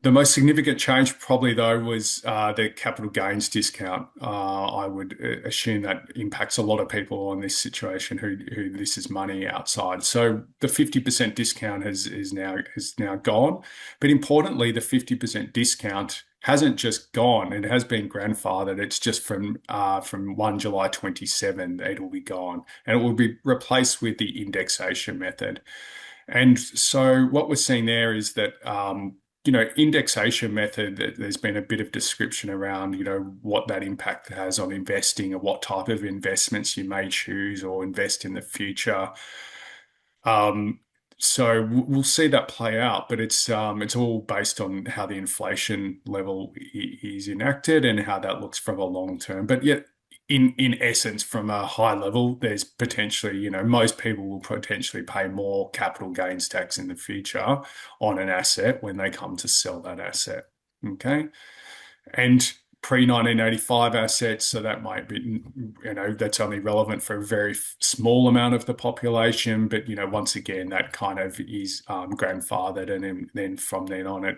The most significant change probably, though, was the capital gains discount. I would assume that impacts a lot of people on this situation who this is money outside. So the 50% discount is now gone. But importantly, the 50% discount hasn't just gone. It has been grandfathered. It's just from 1 July 27, it will be gone. And it will be replaced with the indexation method. And so what we're seeing there is that you know, indexation method, there's been a bit of description around, you know, what that impact has on investing or what type of investments you may choose or invest in the future. So we'll see that play out, but it's all based on how the inflation level is enacted and how that looks from a long term. But yet, in essence, from a high level, there's potentially, you know, most people will potentially pay more capital gains tax in the future on an asset when they come to sell that asset. Okay. And pre-1985 assets, so that might be, you know, that's only relevant for a very small amount of the population. But, you know, once again, that kind of is grandfathered. And then from then on,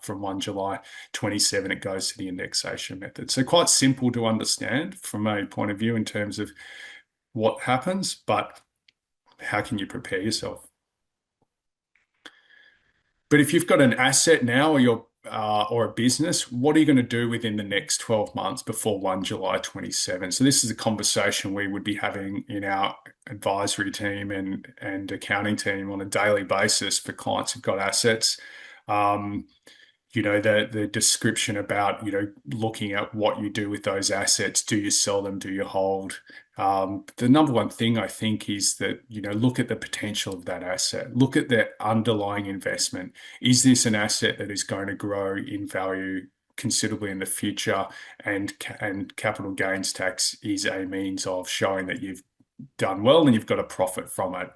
from 1 July 27, it goes to the indexation method. So quite simple to understand from a point of view in terms of what happens, but how can you prepare yourself? But if you've got an asset now or a business, what are you going to do within the next 12 months before 1 July 27? So this is a conversation we would be having in our advisory team and accounting team on a daily basis for clients who've got assets. the description about, looking at what you do with those assets. Do you sell them? Do you hold? The number one thing I think is that, look at the potential of that asset. Look at the underlying investment. Is this an asset that is going to grow in value considerably in the future? And capital gains tax is a means of showing that you've done well and you've got a profit from it.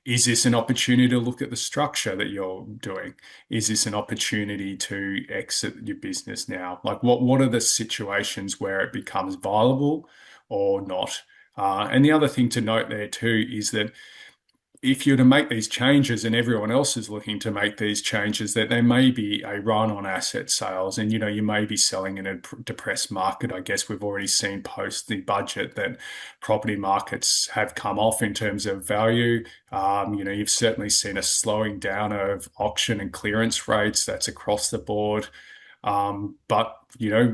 Is this an opportunity to look at the structure that you're doing? Is this an opportunity to exit your business now? Like what are the situations where it becomes viable or not? And the other thing to note there too is that if you're to make these changes and everyone else is looking to make these changes, that there may be a run on asset sales, and you may be selling in a depressed market. I guess we've already seen post the budget that property markets have come off in terms of value. You've certainly seen a slowing down of auction and clearance rates. That's across the board. But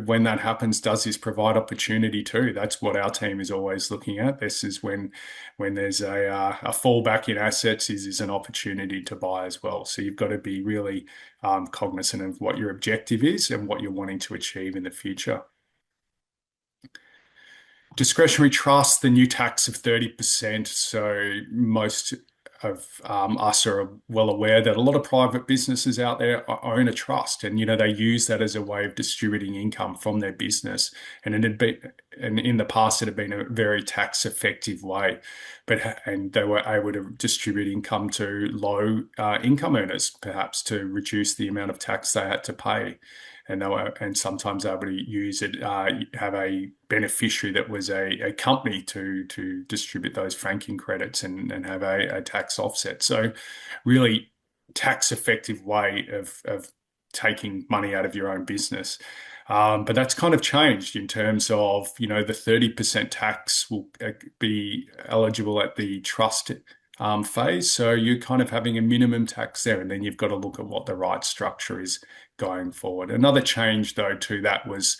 when that happens, does this provide opportunity too? That's what our team is always looking at. This is when there's a fallback in assets, is an opportunity to buy as well. So you've got to be really cognizant of what your objective is and what you're wanting to achieve in the future. Discretionary trust, the new tax of 30%. So most of us are well aware that a lot of private businesses out there own a trust, and they use that as a way of distributing income from their business. And in the past, it had been a very tax effective way, and they were able to distribute income to low income earners, perhaps to reduce the amount of tax they had to pay. And they were, and sometimes able to use it, have a beneficiary that was a company to distribute those franking credits and have a tax offset. So really tax effective way of taking money out of your own business. But that's kind of changed in terms of, the 30% tax will be eligible at the trust phase. So you're kind of having a minimum tax there, and then you've got to look at what the right structure is going forward. Another change, though, to that was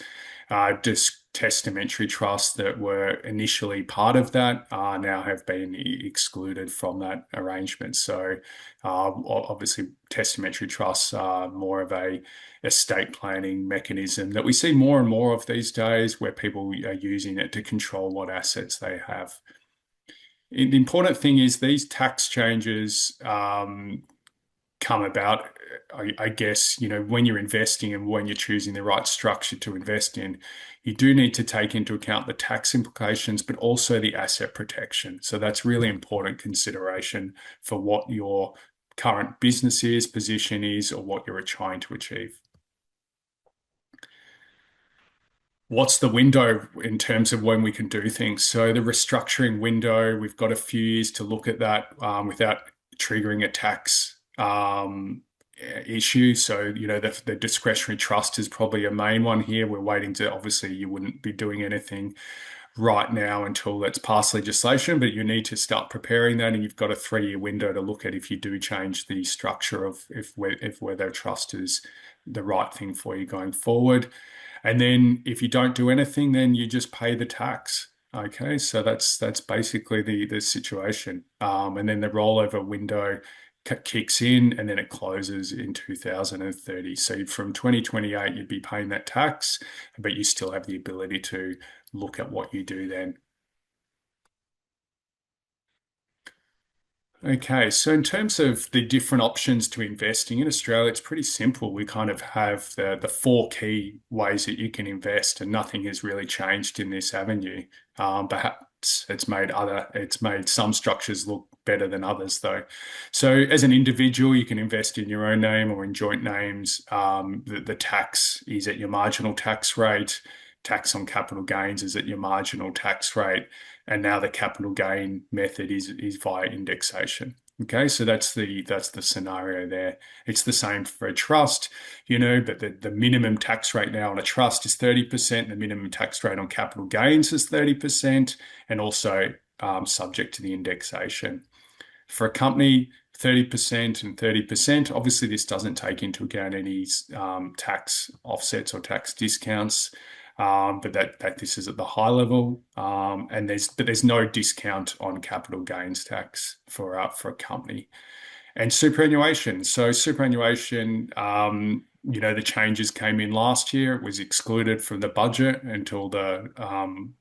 testamentary trusts that were initially part of that now have been excluded from that arrangement. So obviously testamentary trusts are more of a estate planning mechanism that we see more and more of these days, where people are using it to control what assets they have. The important thing is these tax changes come about, I guess, when you're investing and when you're choosing the right structure to invest in, you do need to take into account the tax implications, but also the asset protection. So that's really important consideration for what your current business is, position is, or what you're trying to achieve. What's the window in terms of when we can do things? So the restructuring window, we've got a few years to look at that without triggering a tax issue. So, the discretionary trust is probably a main one here. We're waiting to, obviously, you wouldn't be doing anything right now until that's passed legislation, but you need to start preparing that, and you've got a 3-year window to look at if you do change the structure of if whether trust is the right thing for you going forward. And then if you don't do anything, then you just pay the tax. Okay, so that's basically the situation. And then the rollover window kicks in, and then it closes in 2030. So from 2028, you'd be paying that tax, but you still have the ability to look at what you do then. Okay, so in terms of the different options to investing in Australia, it's pretty simple. We kind of have the 4 key ways that you can invest, and nothing has really changed in this avenue. Perhaps it's made some structures look better than others, though. So as an individual, you can invest in your own name or in joint names. The tax is at your marginal tax rate. Tax on capital gains is at your marginal tax rate. And now the capital gain method is via indexation. Okay, so that's the scenario there. It's the same for a trust, but the minimum tax rate now on a trust is 30%. The minimum tax rate on capital gains is 30%, and also subject to the indexation. For a company, 30% and 30%. Obviously, this doesn't take into account any tax offsets or tax discounts. But this is at the high level, and there's no discount on capital gains tax for a company. And superannuation. So superannuation, the changes came in last year. It was excluded from the budget until the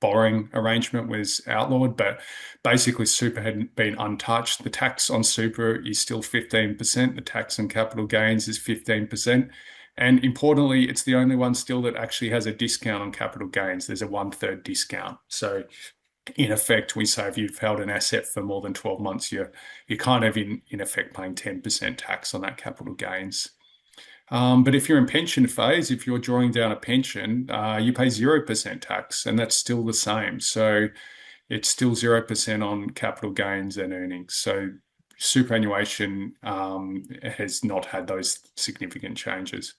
borrowing arrangement was outlawed. But basically, super had been untouched. The tax on super is still 15%. The tax on capital gains is 15%. And importantly, it's the only one still that actually has a discount on capital gains. There's a 1/3 discount. So in effect, we say if you've held an asset for more than 12 months, you're kind of in effect paying 10% tax on that capital gains. But if you're in pension phase, if you're drawing down a pension, you pay 0% tax, and that's still the same. So it's still 0% on capital gains and earnings. So superannuation has not had those significant changes.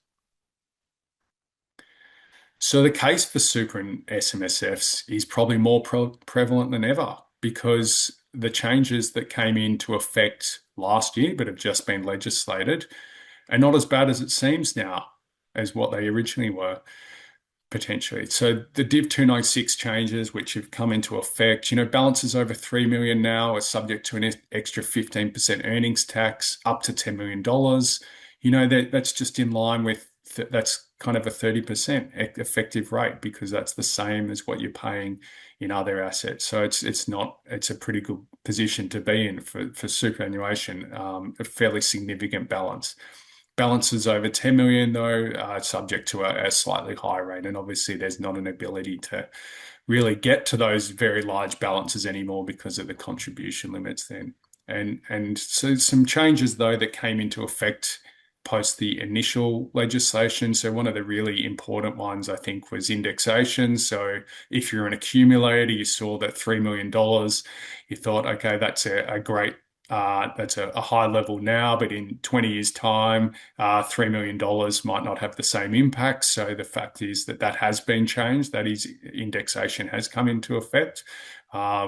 So the case for super and SMSFs is probably more prevalent than ever, because the changes that came into effect last year but have just been legislated are not as bad as it seems now as what they originally were, potentially. So the Div 296 changes, which have come into effect, balances over 3 million now are subject to an extra 15% earnings tax up to $10 million. That's just in line with, that's kind of a 30% effective rate, because that's the same as what you're paying in other assets. So it's a pretty good position to be in for superannuation, a fairly significant balance. Balances over 10 million, though, are subject to a slightly higher rate. And obviously, there's not an ability to really get to those very large balances anymore because of the contribution limits then. And so some changes, though, that came into effect post the initial legislation. So one of the really important ones, I think, was indexation. So if you're an accumulator, you saw that $3 million, you thought, okay, that's a great that's a high level now, but in 20 years' time, $3 million might not have the same impact. So the fact is that has been changed. That is, indexation has come into effect,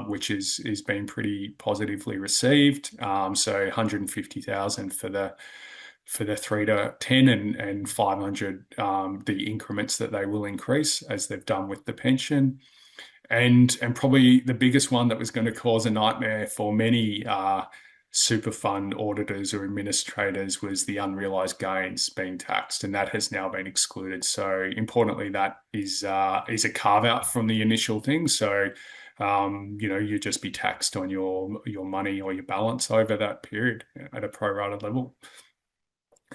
which is been pretty positively received. So 150,000 for the 3 to 10 and 500 the increments that they will increase, as they've done with the pension. And probably the biggest one that was going to cause a nightmare for many super fund auditors or administrators was the unrealized gains being taxed, and that has now been excluded. So importantly, that is a carve-out from the initial thing. So you just be taxed on your money or your balance over that period at a pro-rata level.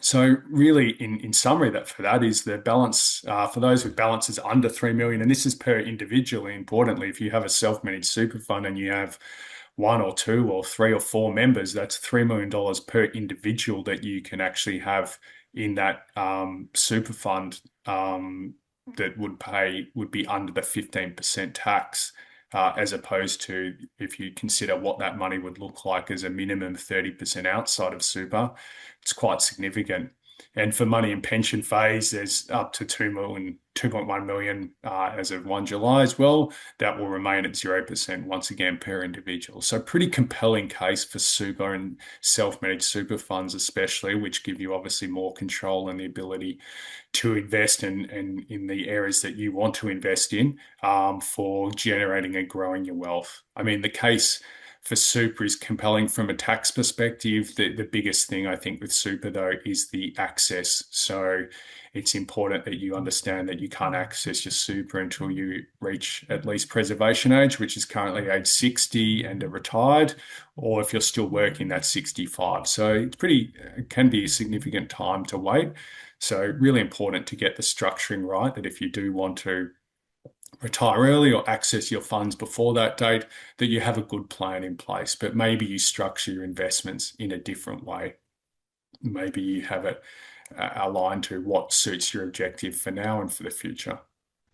So really, in summary, that is the balance for those with balances under 3 million, and this is per individual. Importantly, if you have a self-managed super fund and you have 1 or 2 or 3 or 4 members, that's $3 million per individual that you can actually have in that super fund that would be under the 15% tax, as opposed to if you consider what that money would look like as a minimum 30% outside of super. It's quite significant. And for money in pension phase, there's up to 2.1 million as of 1 July as well. That will remain at 0% once again per individual. So pretty compelling case for super and self-managed super funds especially, which give you obviously more control and the ability to invest in the areas that you want to invest in for generating and growing your wealth. I mean, the case for super is compelling from a tax perspective. The biggest thing I think with super, though, is the access. So it's important that you understand that you can't access your super until you reach at least preservation age, which is currently age 60 and are retired, or if you're still working, that's 65. So it can be a significant time to wait. So really important to get the structuring right, that if you do want to retire early or access your funds before that date, that you have a good plan in place, but maybe you structure your investments in a different way. Maybe you have it aligned to what suits your objective for now and for the future.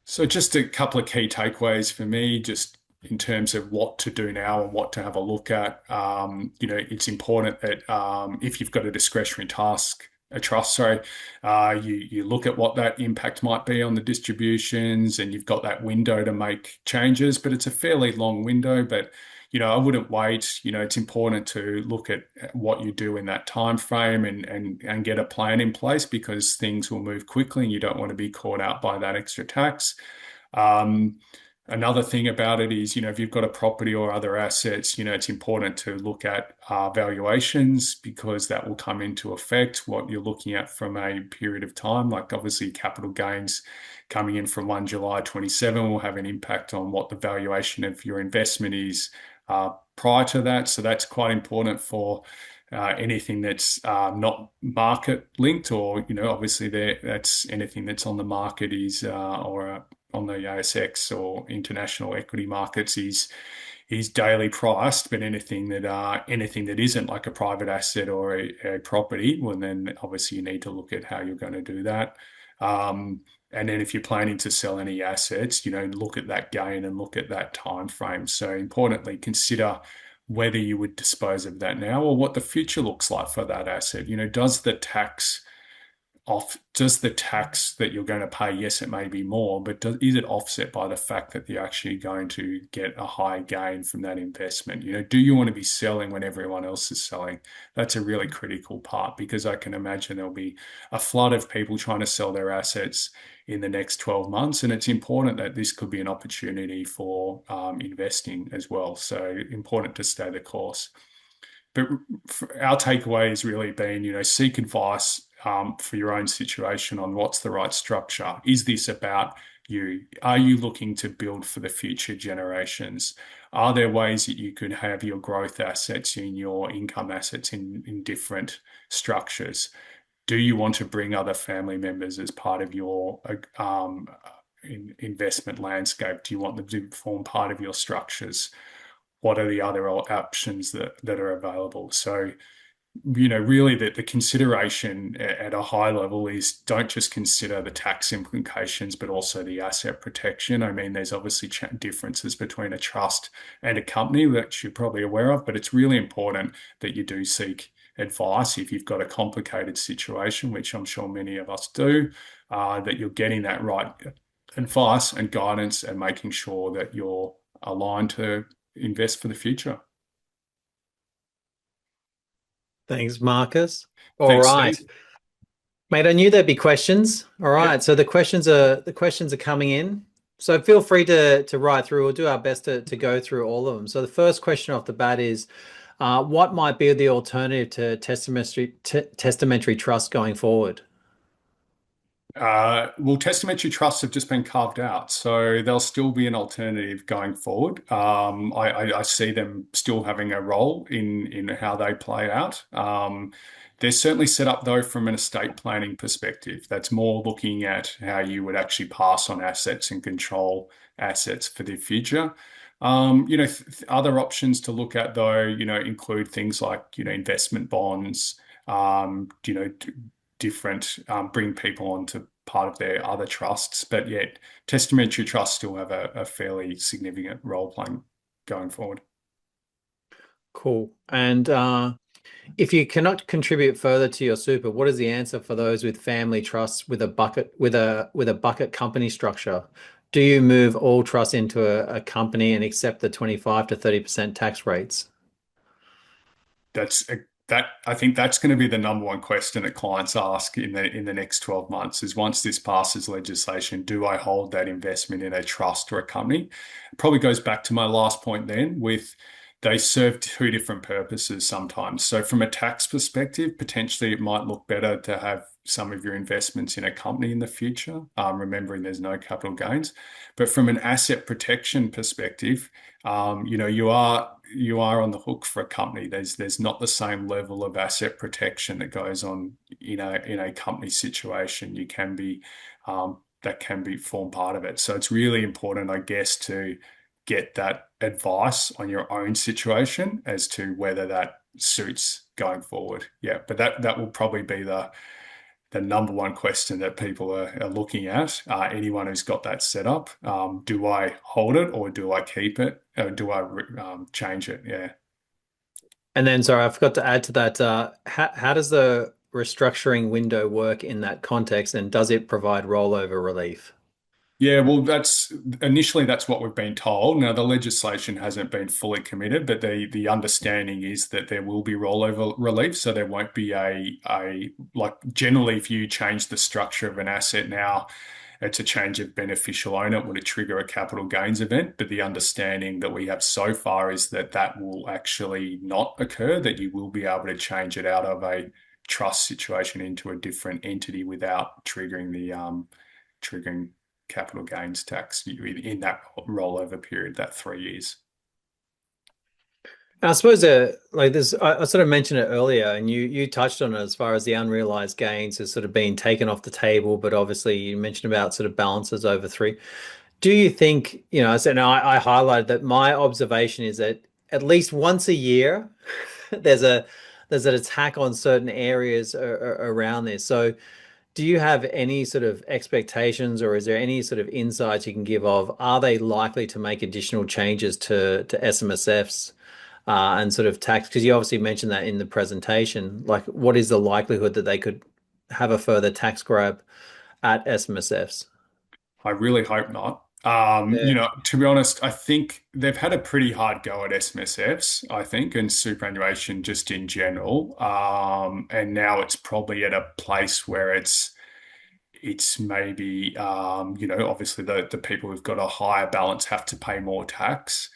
So just a couple of key takeaways for me, just in terms of what to do now and what to have a look at. It's important that if you've got a discretionary trust, you look at what that impact might be on the distributions, and you've got that window to make changes, but it's a fairly long window. But I wouldn't wait. It's important to look at what you do in that time frame and get a plan in place, because things will move quickly and you don't want to be caught out by that extra tax. Another thing about it is, if you've got a property or other assets, it's important to look at valuations, because that will come into effect what you're looking at from a period of time. Like obviously capital gains coming in from 1 July 27 will have an impact on what the valuation of your investment is prior to that. So that's quite important for anything that's not market linked, or obviously that's anything that's on the market or on the ASX or international equity markets is daily priced. But anything that isn't, like a private asset or a property, well, then obviously you need to look at how you're going to do that. And then if you're planning to sell any assets, look at that gain and look at that time frame. So importantly, consider whether you would dispose of that now or what the future looks like for that asset. Does the tax that you're going to pay, yes, it may be more, but is it offset by the fact that you're actually going to get a high gain from that investment? Do you want to be selling when everyone else is selling? That's a really critical part, because I can imagine there'll be a flood of people trying to sell their assets in the next 12 months. And it's important that this could be an opportunity for investing as well. So important to stay the course. But our takeaway has really been, seek advice for your own situation on what's the right structure. Is this about you? Are you looking to build for the future generations? Are there ways that you could have your growth assets and your income assets in different structures? Do you want to bring other family members as part of your investment landscape? Do you want them to form part of your structures? What are the other options that are available? So, really the consideration at a high level is, don't just consider the tax implications, but also the asset protection. I mean, there's obviously differences between a trust and a company that you're probably aware of, but it's really important that you do seek advice if you've got a complicated situation, which I'm sure many of us do, that you're getting that right advice and guidance and making sure that you're aligned to invest for the future. Thanks, Marcus. All right, Steve. mate. I knew there'd be questions. All right, so the questions are coming in. So feel free to write through. We'll do our best to go through all of them. So the first question off the bat is, what might be the alternative to testamentary trust going forward? Well, testamentary trusts have just been carved out, so there'll still be an alternative going forward. I see them still having a role in how they play out. They're certainly set up, though, from an estate planning perspective. That's more looking at how you would actually pass on assets and control assets for the future. Other options to look at, though, include things like, investment bonds, different, bring people onto part of their other trusts, but yet testamentary trusts still have a fairly significant role playing going forward. Cool. And if you cannot contribute further to your super, what is the answer for those with family trusts with a bucket company structure? Do you move all trusts into a company and accept the 25 to 30% tax rates? I think that's going to be the number one question that clients ask in the next 12 months is, once this passes legislation, do I hold that investment in a trust or a company? It probably goes back to my last point then, with they serve two different purposes sometimes. So from a tax perspective, potentially it might look better to have some of your investments in a company in the future, remembering there's no capital gains. But from an asset protection perspective, you are on the hook for a company. There's not the same level of asset protection that goes on in a company situation. You can be that can be form part of it. So it's really important, I guess, to get that advice on your own situation as to whether that suits going forward. Yeah, but that will probably be the number one question that people are looking at. Anyone who's got that set up, do I hold it or do I keep it? Or do I change it? Yeah. And then, sorry, I forgot to add to that. How does the restructuring window work in that context, and does it provide rollover relief? Yeah, well, that's what we've been told. Now, the legislation hasn't been fully committed, but the understanding is that there will be rollover relief. So there won't be like generally, if you change the structure of an asset now it's a change of beneficial owner. It would trigger a capital gains event, but the understanding that we have so far is that that will actually not occur, that you will be able to change it out of a trust situation into a different entity without triggering capital gains tax in that rollover period, that 3 years. I suppose like this, I sort of mentioned it earlier, and you touched on it as far as the unrealized gains has sort of been taken off the table, but obviously you mentioned about sort of balances over three. Do you think, I said, I highlighted that my observation is that at least once a year, there's an attack on certain areas around this. So do you have any sort of expectations, or is there any sort of insights you can give of, are they likely to make additional changes to SMSFs? And sort of tax, because you obviously mentioned that in the presentation, like what is the likelihood that they could have a further tax grab at SMSFs? I really hope not. Yeah. To be honest, I think they've had a pretty hard go at SMSFs, I think, and superannuation just in general. And now it's probably at a place where it's maybe, obviously the people who've got a higher balance have to pay more tax.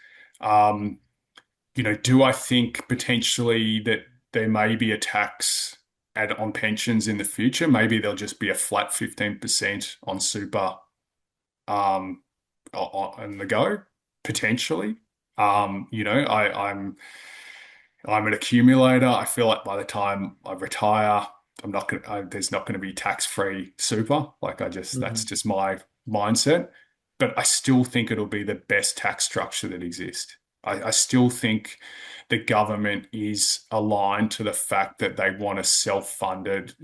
Do I think potentially that there may be a tax on pensions in the future? Maybe there'll just be a flat 15% on super on the go, potentially. I'm an accumulator. I feel like by the time I retire, there's not gonna be tax-free super. Like that's just my mindset. But I still think it'll be the best tax structure that exists. I still think the government is aligned to the fact that they want a self-funded,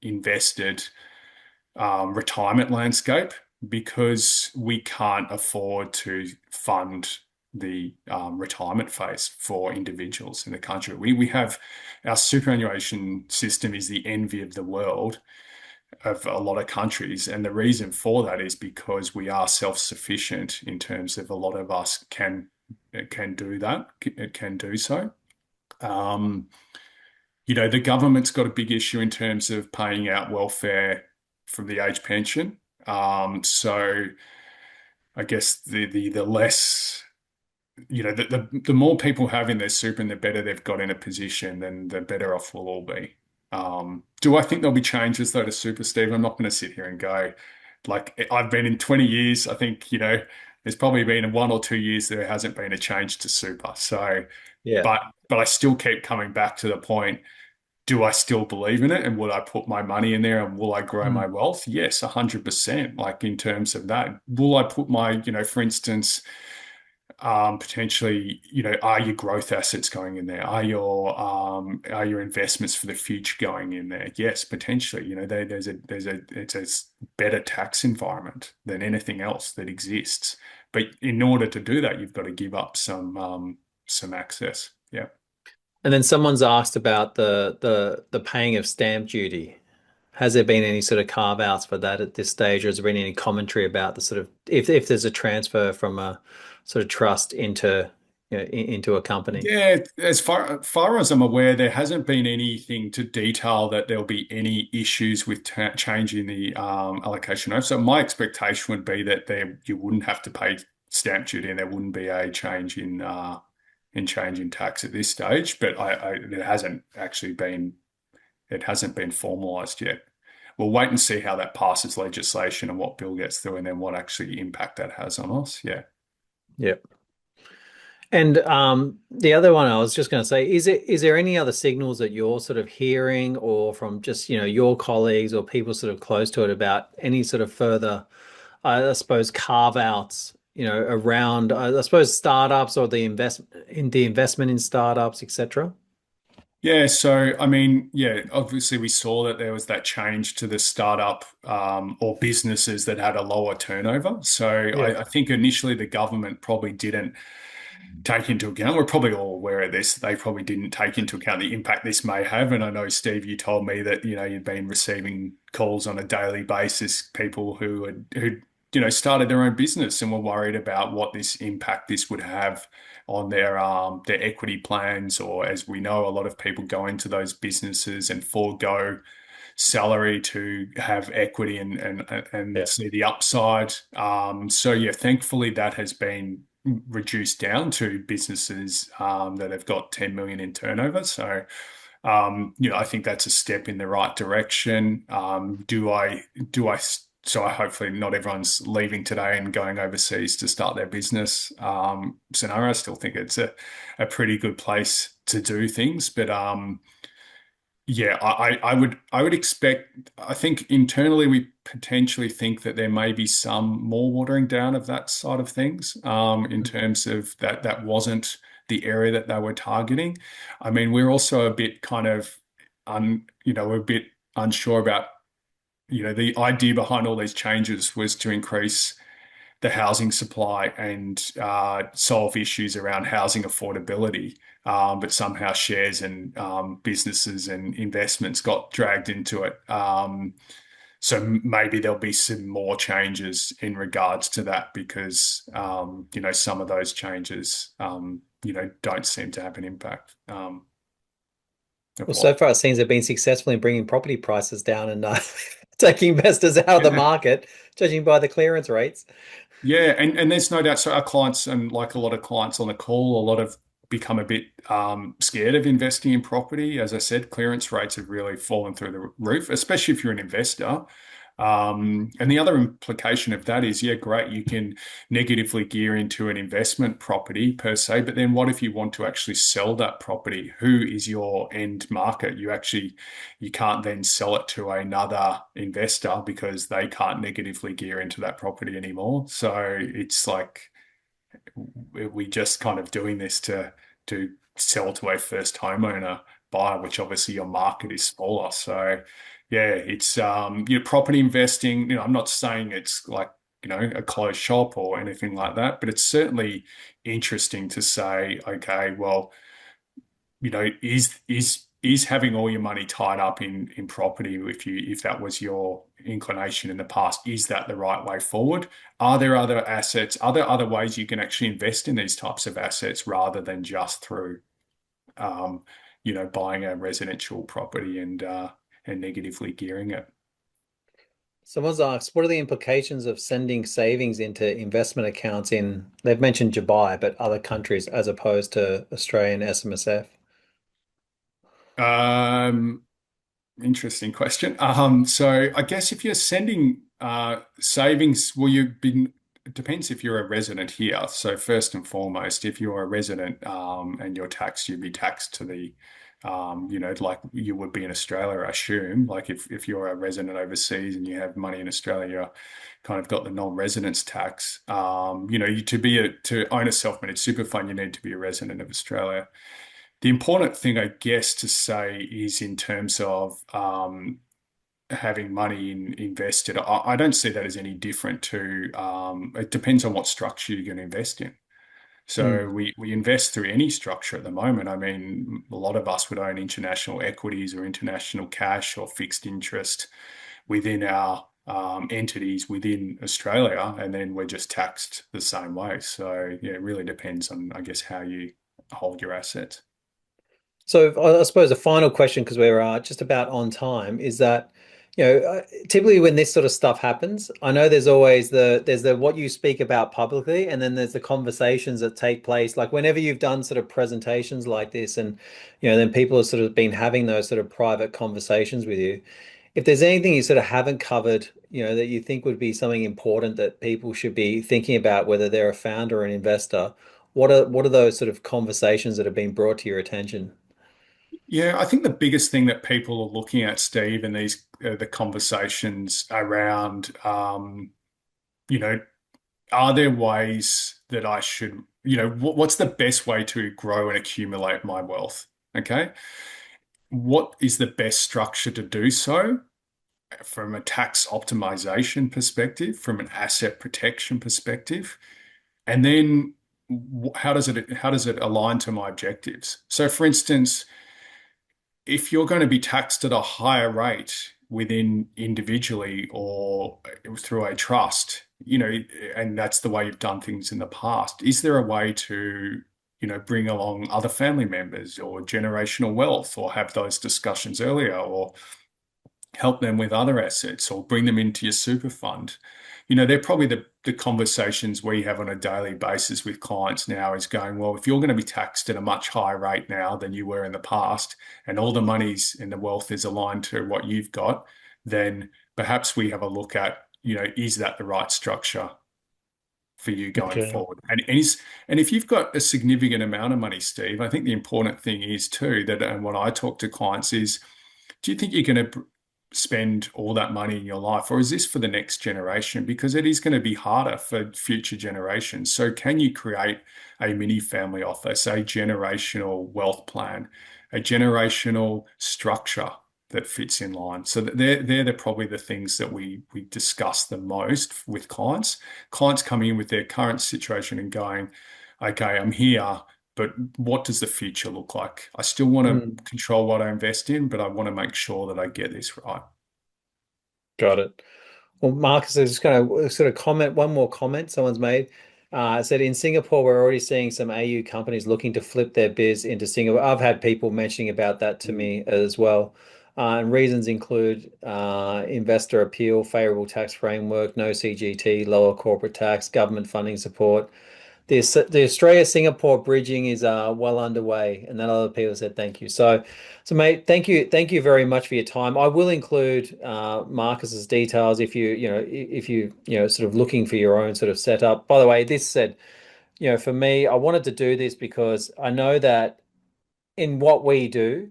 invested retirement landscape, because we can't afford to fund the retirement phase for individuals in the country. We have our superannuation system is the envy of the world, of a lot of countries. And the reason for that is because we are self-sufficient in terms of a lot of us can do that, can do so. The government's got a big issue in terms of paying out welfare from the age pension. So I guess the less, the more people have in their super and the better they've got in a position, then the better off we'll all be. Do I think there'll be changes though to super, Steve? I'm not going to sit here and go, like, I've been in 20 years. I think, there's probably been 1 or 2 years there hasn't been a change to super. So, Yeah. but I still keep coming back to the point, do I still believe in it? And will I put my money in there and will I grow my wealth? Yes, 100%. Like in terms of that, will I put my, for instance, potentially, are your growth assets going in there? Are your investments for the future going in there? Yes, potentially. It's a better tax environment than anything else that exists. But in order to do that, you've got to give up some access. Yeah. And then someone's asked about the paying of stamp duty. Has there been any sort of carve-outs for that at this stage, or has there been any commentary about the sort of if there's a transfer from a sort of trust into a company? Yeah, as far as I'm aware, there hasn't been anything to detail that there'll be any issues with changing the allocation of. So my expectation would be that you wouldn't have to pay stamp duty and there wouldn't be a change in tax at this stage. But it hasn't been formalised yet. We'll wait and see how that passes legislation and what bill gets through, and then what actually impact that has on us. Yeah. Yeah. And the other one I was just going to say, is there any other signals that you're sort of hearing, or from just, your colleagues or people sort of close to it, about any sort of further, I suppose, carve-outs, around, I suppose, startups, or the investment in startups, etc.? Yeah, so I mean, obviously we saw that there was that change to the startup or businesses that had a lower turnover. So I think initially the government probably didn't take into account, we're probably all aware of this, they probably didn't take into account the impact this may have. And I know, Steve, you told me that, you've been receiving calls on a daily basis, people who started their own business and were worried about what this impact this would have on their equity plans, or, as we know, a lot of people go into those businesses and forego salary to have equity and Yeah. see the upside. So yeah, thankfully that has been reduced down to businesses that have got 10 million in turnover. So I think that's a step in the right direction. So hopefully not everyone's leaving today and going overseas to start their business scenario. I still think it's a pretty good place to do things, but yeah, I would expect. I think internally we potentially think that there may be some more watering down of that side of things in terms of that wasn't the area that they were targeting. I mean, we're also a bit kind of we're a bit unsure about, the idea behind all these changes was to increase the housing supply and solve issues around housing affordability. But somehow shares and businesses and investments got dragged into it. So maybe there'll be some more changes in regards to that because, some of those changes, don't seem to have an impact. Well, so far it seems they've been successful in bringing property prices down and taking investors out of the market, judging by the clearance rates. Yeah, and there's no doubt. So our clients, and like a lot of clients on the call, a lot of become a bit scared of investing in property. As I said, clearance rates have really fallen through the roof, especially if you're an investor. And the other implication of that is, yeah, great, you can negatively gear into an investment property per se, but then what if you want to actually sell that property? Who is your end market? You can't then sell it to another investor because they can't negatively gear into that property anymore. So it's like we just kind of doing this to sell to a first homeowner buyer, which obviously your market is smaller. So yeah, it's your property investing. I'm not saying it's like a closed shop or anything like that, but it's certainly interesting to say, okay, well, is having all your money tied up in property, if that was your inclination in the past, is that the right way forward? Are there other assets? Are there other ways you can actually invest in these types of assets rather than just through, buying a residential property and negatively gearing it? Someone's asked, what are the implications of sending savings into investment accounts they've mentioned Dubai, but other countries as opposed to Australian SMSF? Interesting question. So I guess if you're sending savings, it depends if you're a resident here. So first and foremost, if you're a resident and you're taxed, you'd be taxed to the, like you would be in Australia, I assume. Like if you're a resident overseas and you have money in Australia, you're kind of got the non-residence tax. To own a self-managed super fund, you need to be a resident of Australia. The important thing, I guess, to say is in terms of having money invested, I don't see that as any different to, it depends on what structure you're going to invest in. So we invest through any structure at the moment. I mean, a lot of us would own international equities or international cash or fixed interest within our entities within Australia, and then we're just taxed the same way. So yeah, it really depends on, I guess, how you hold your assets. So I suppose a final question, because we're just about on time, is that, typically when this sort of stuff happens, I know there's always there's the what you speak about publicly, and then there's the conversations that take place. Like whenever you've done sort of presentations like this, and then people have sort of been having those sort of private conversations with you. If there's anything you sort of haven't covered, that you think would be something important that people should be thinking about, whether they're a founder or an investor, what are those sort of conversations that have been brought to your attention? Yeah, I think the biggest thing that people are looking at, Steve, in these the conversations around, are there ways that I should, what's the best way to grow and accumulate my wealth? Okay. What is the best structure to do so from a tax optimization perspective, from an asset protection perspective? And then how does it align to my objectives? So for instance, if you're going to be taxed at a higher rate within individually or through a trust, and that's the way you've done things in the past, is there a way to, bring along other family members or generational wealth, or have those discussions earlier, or help them with other assets or bring them into your super fund. They're probably the conversations we have on a daily basis with clients now is going, well, if you're going to be taxed at a much higher rate now than you were in the past, and all the monies in the wealth is aligned to what you've got, then perhaps we have a look at, is that the right structure for you going forward? And if you've got a significant amount of money, Steve, I think the important thing is too that, and what I talk to clients is, do you think you're going to spend all that money in your life, or is this for the next generation? Because it is going to be harder for future generations. So can you create a mini family office, a generational wealth plan, a generational structure that fits in line? So they're probably the things that we discuss the most with clients. Clients coming in with their current situation and going, okay, I'm here, but what does the future look like? I still want to control what I invest in, but I want to make sure that I get this right. Got it. Well, Marcus, I was just going to sort of comment, one more comment someone's made. Said in Singapore, we're already seeing some AU companies looking to flip their biz into Singapore. I've had people mentioning about that to me as well. And reasons include investor appeal, favorable tax framework, no CGT, lower corporate tax, government funding support. The Australia-Singapore bridging is well underway, and then other people said thank you. So mate, thank you very much for your time. I will include Marcus's details if you sort of looking for your own sort of setup. By the way, this said, for me, I wanted to do this because I know that in what we do,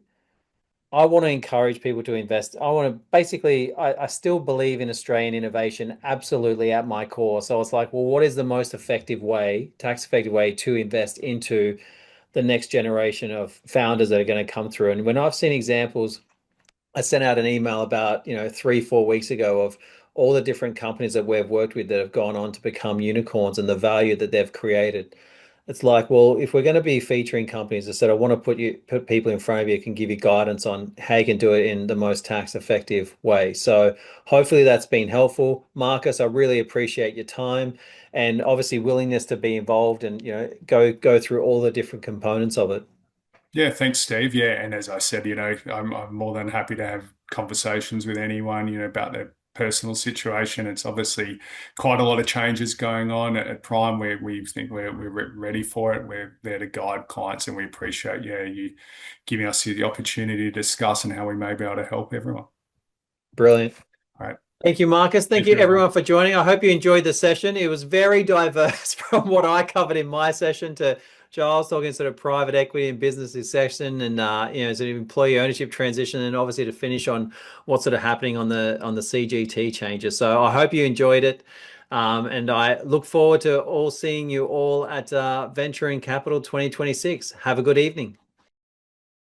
I want to encourage people to invest. I still believe in Australian innovation absolutely at my core. So it's like, well, what is the most effective way, tax effective way to invest into the next generation of founders that are going to come through? And when I've seen examples, I sent out an email about, 3-4 weeks ago of all the different companies that we've worked with that have gone on to become unicorns and the value that they've created. It's like, well, if we're going to be featuring companies, I said, I want to put people in front of you who can give you guidance on how you can do it in the most tax effective way. So hopefully that's been helpful. Marcus, I really appreciate your time and obviously willingness to be involved and, go through all the different components of it. Yeah, thanks, Steve. Yeah, and as I said, I'm more than happy to have conversations with anyone, about their personal situation. It's obviously quite a lot of changes going on at Prime where we think we're ready for it. We're there to guide clients, and we appreciate, you giving us the opportunity to discuss and how we may be able to help everyone. Brilliant. All right. Thank you, Marcus. Thank you, everyone, for joining. I hope you enjoyed the session. It was very diverse from what I covered in my session to Giles talking sort of private equity and business succession and sort of employee ownership transition, and obviously to finish on what's sort of happening on the CGT changes. So I hope you enjoyed it, and I look forward to seeing you all at Venturing Capital 2026. Have a good evening.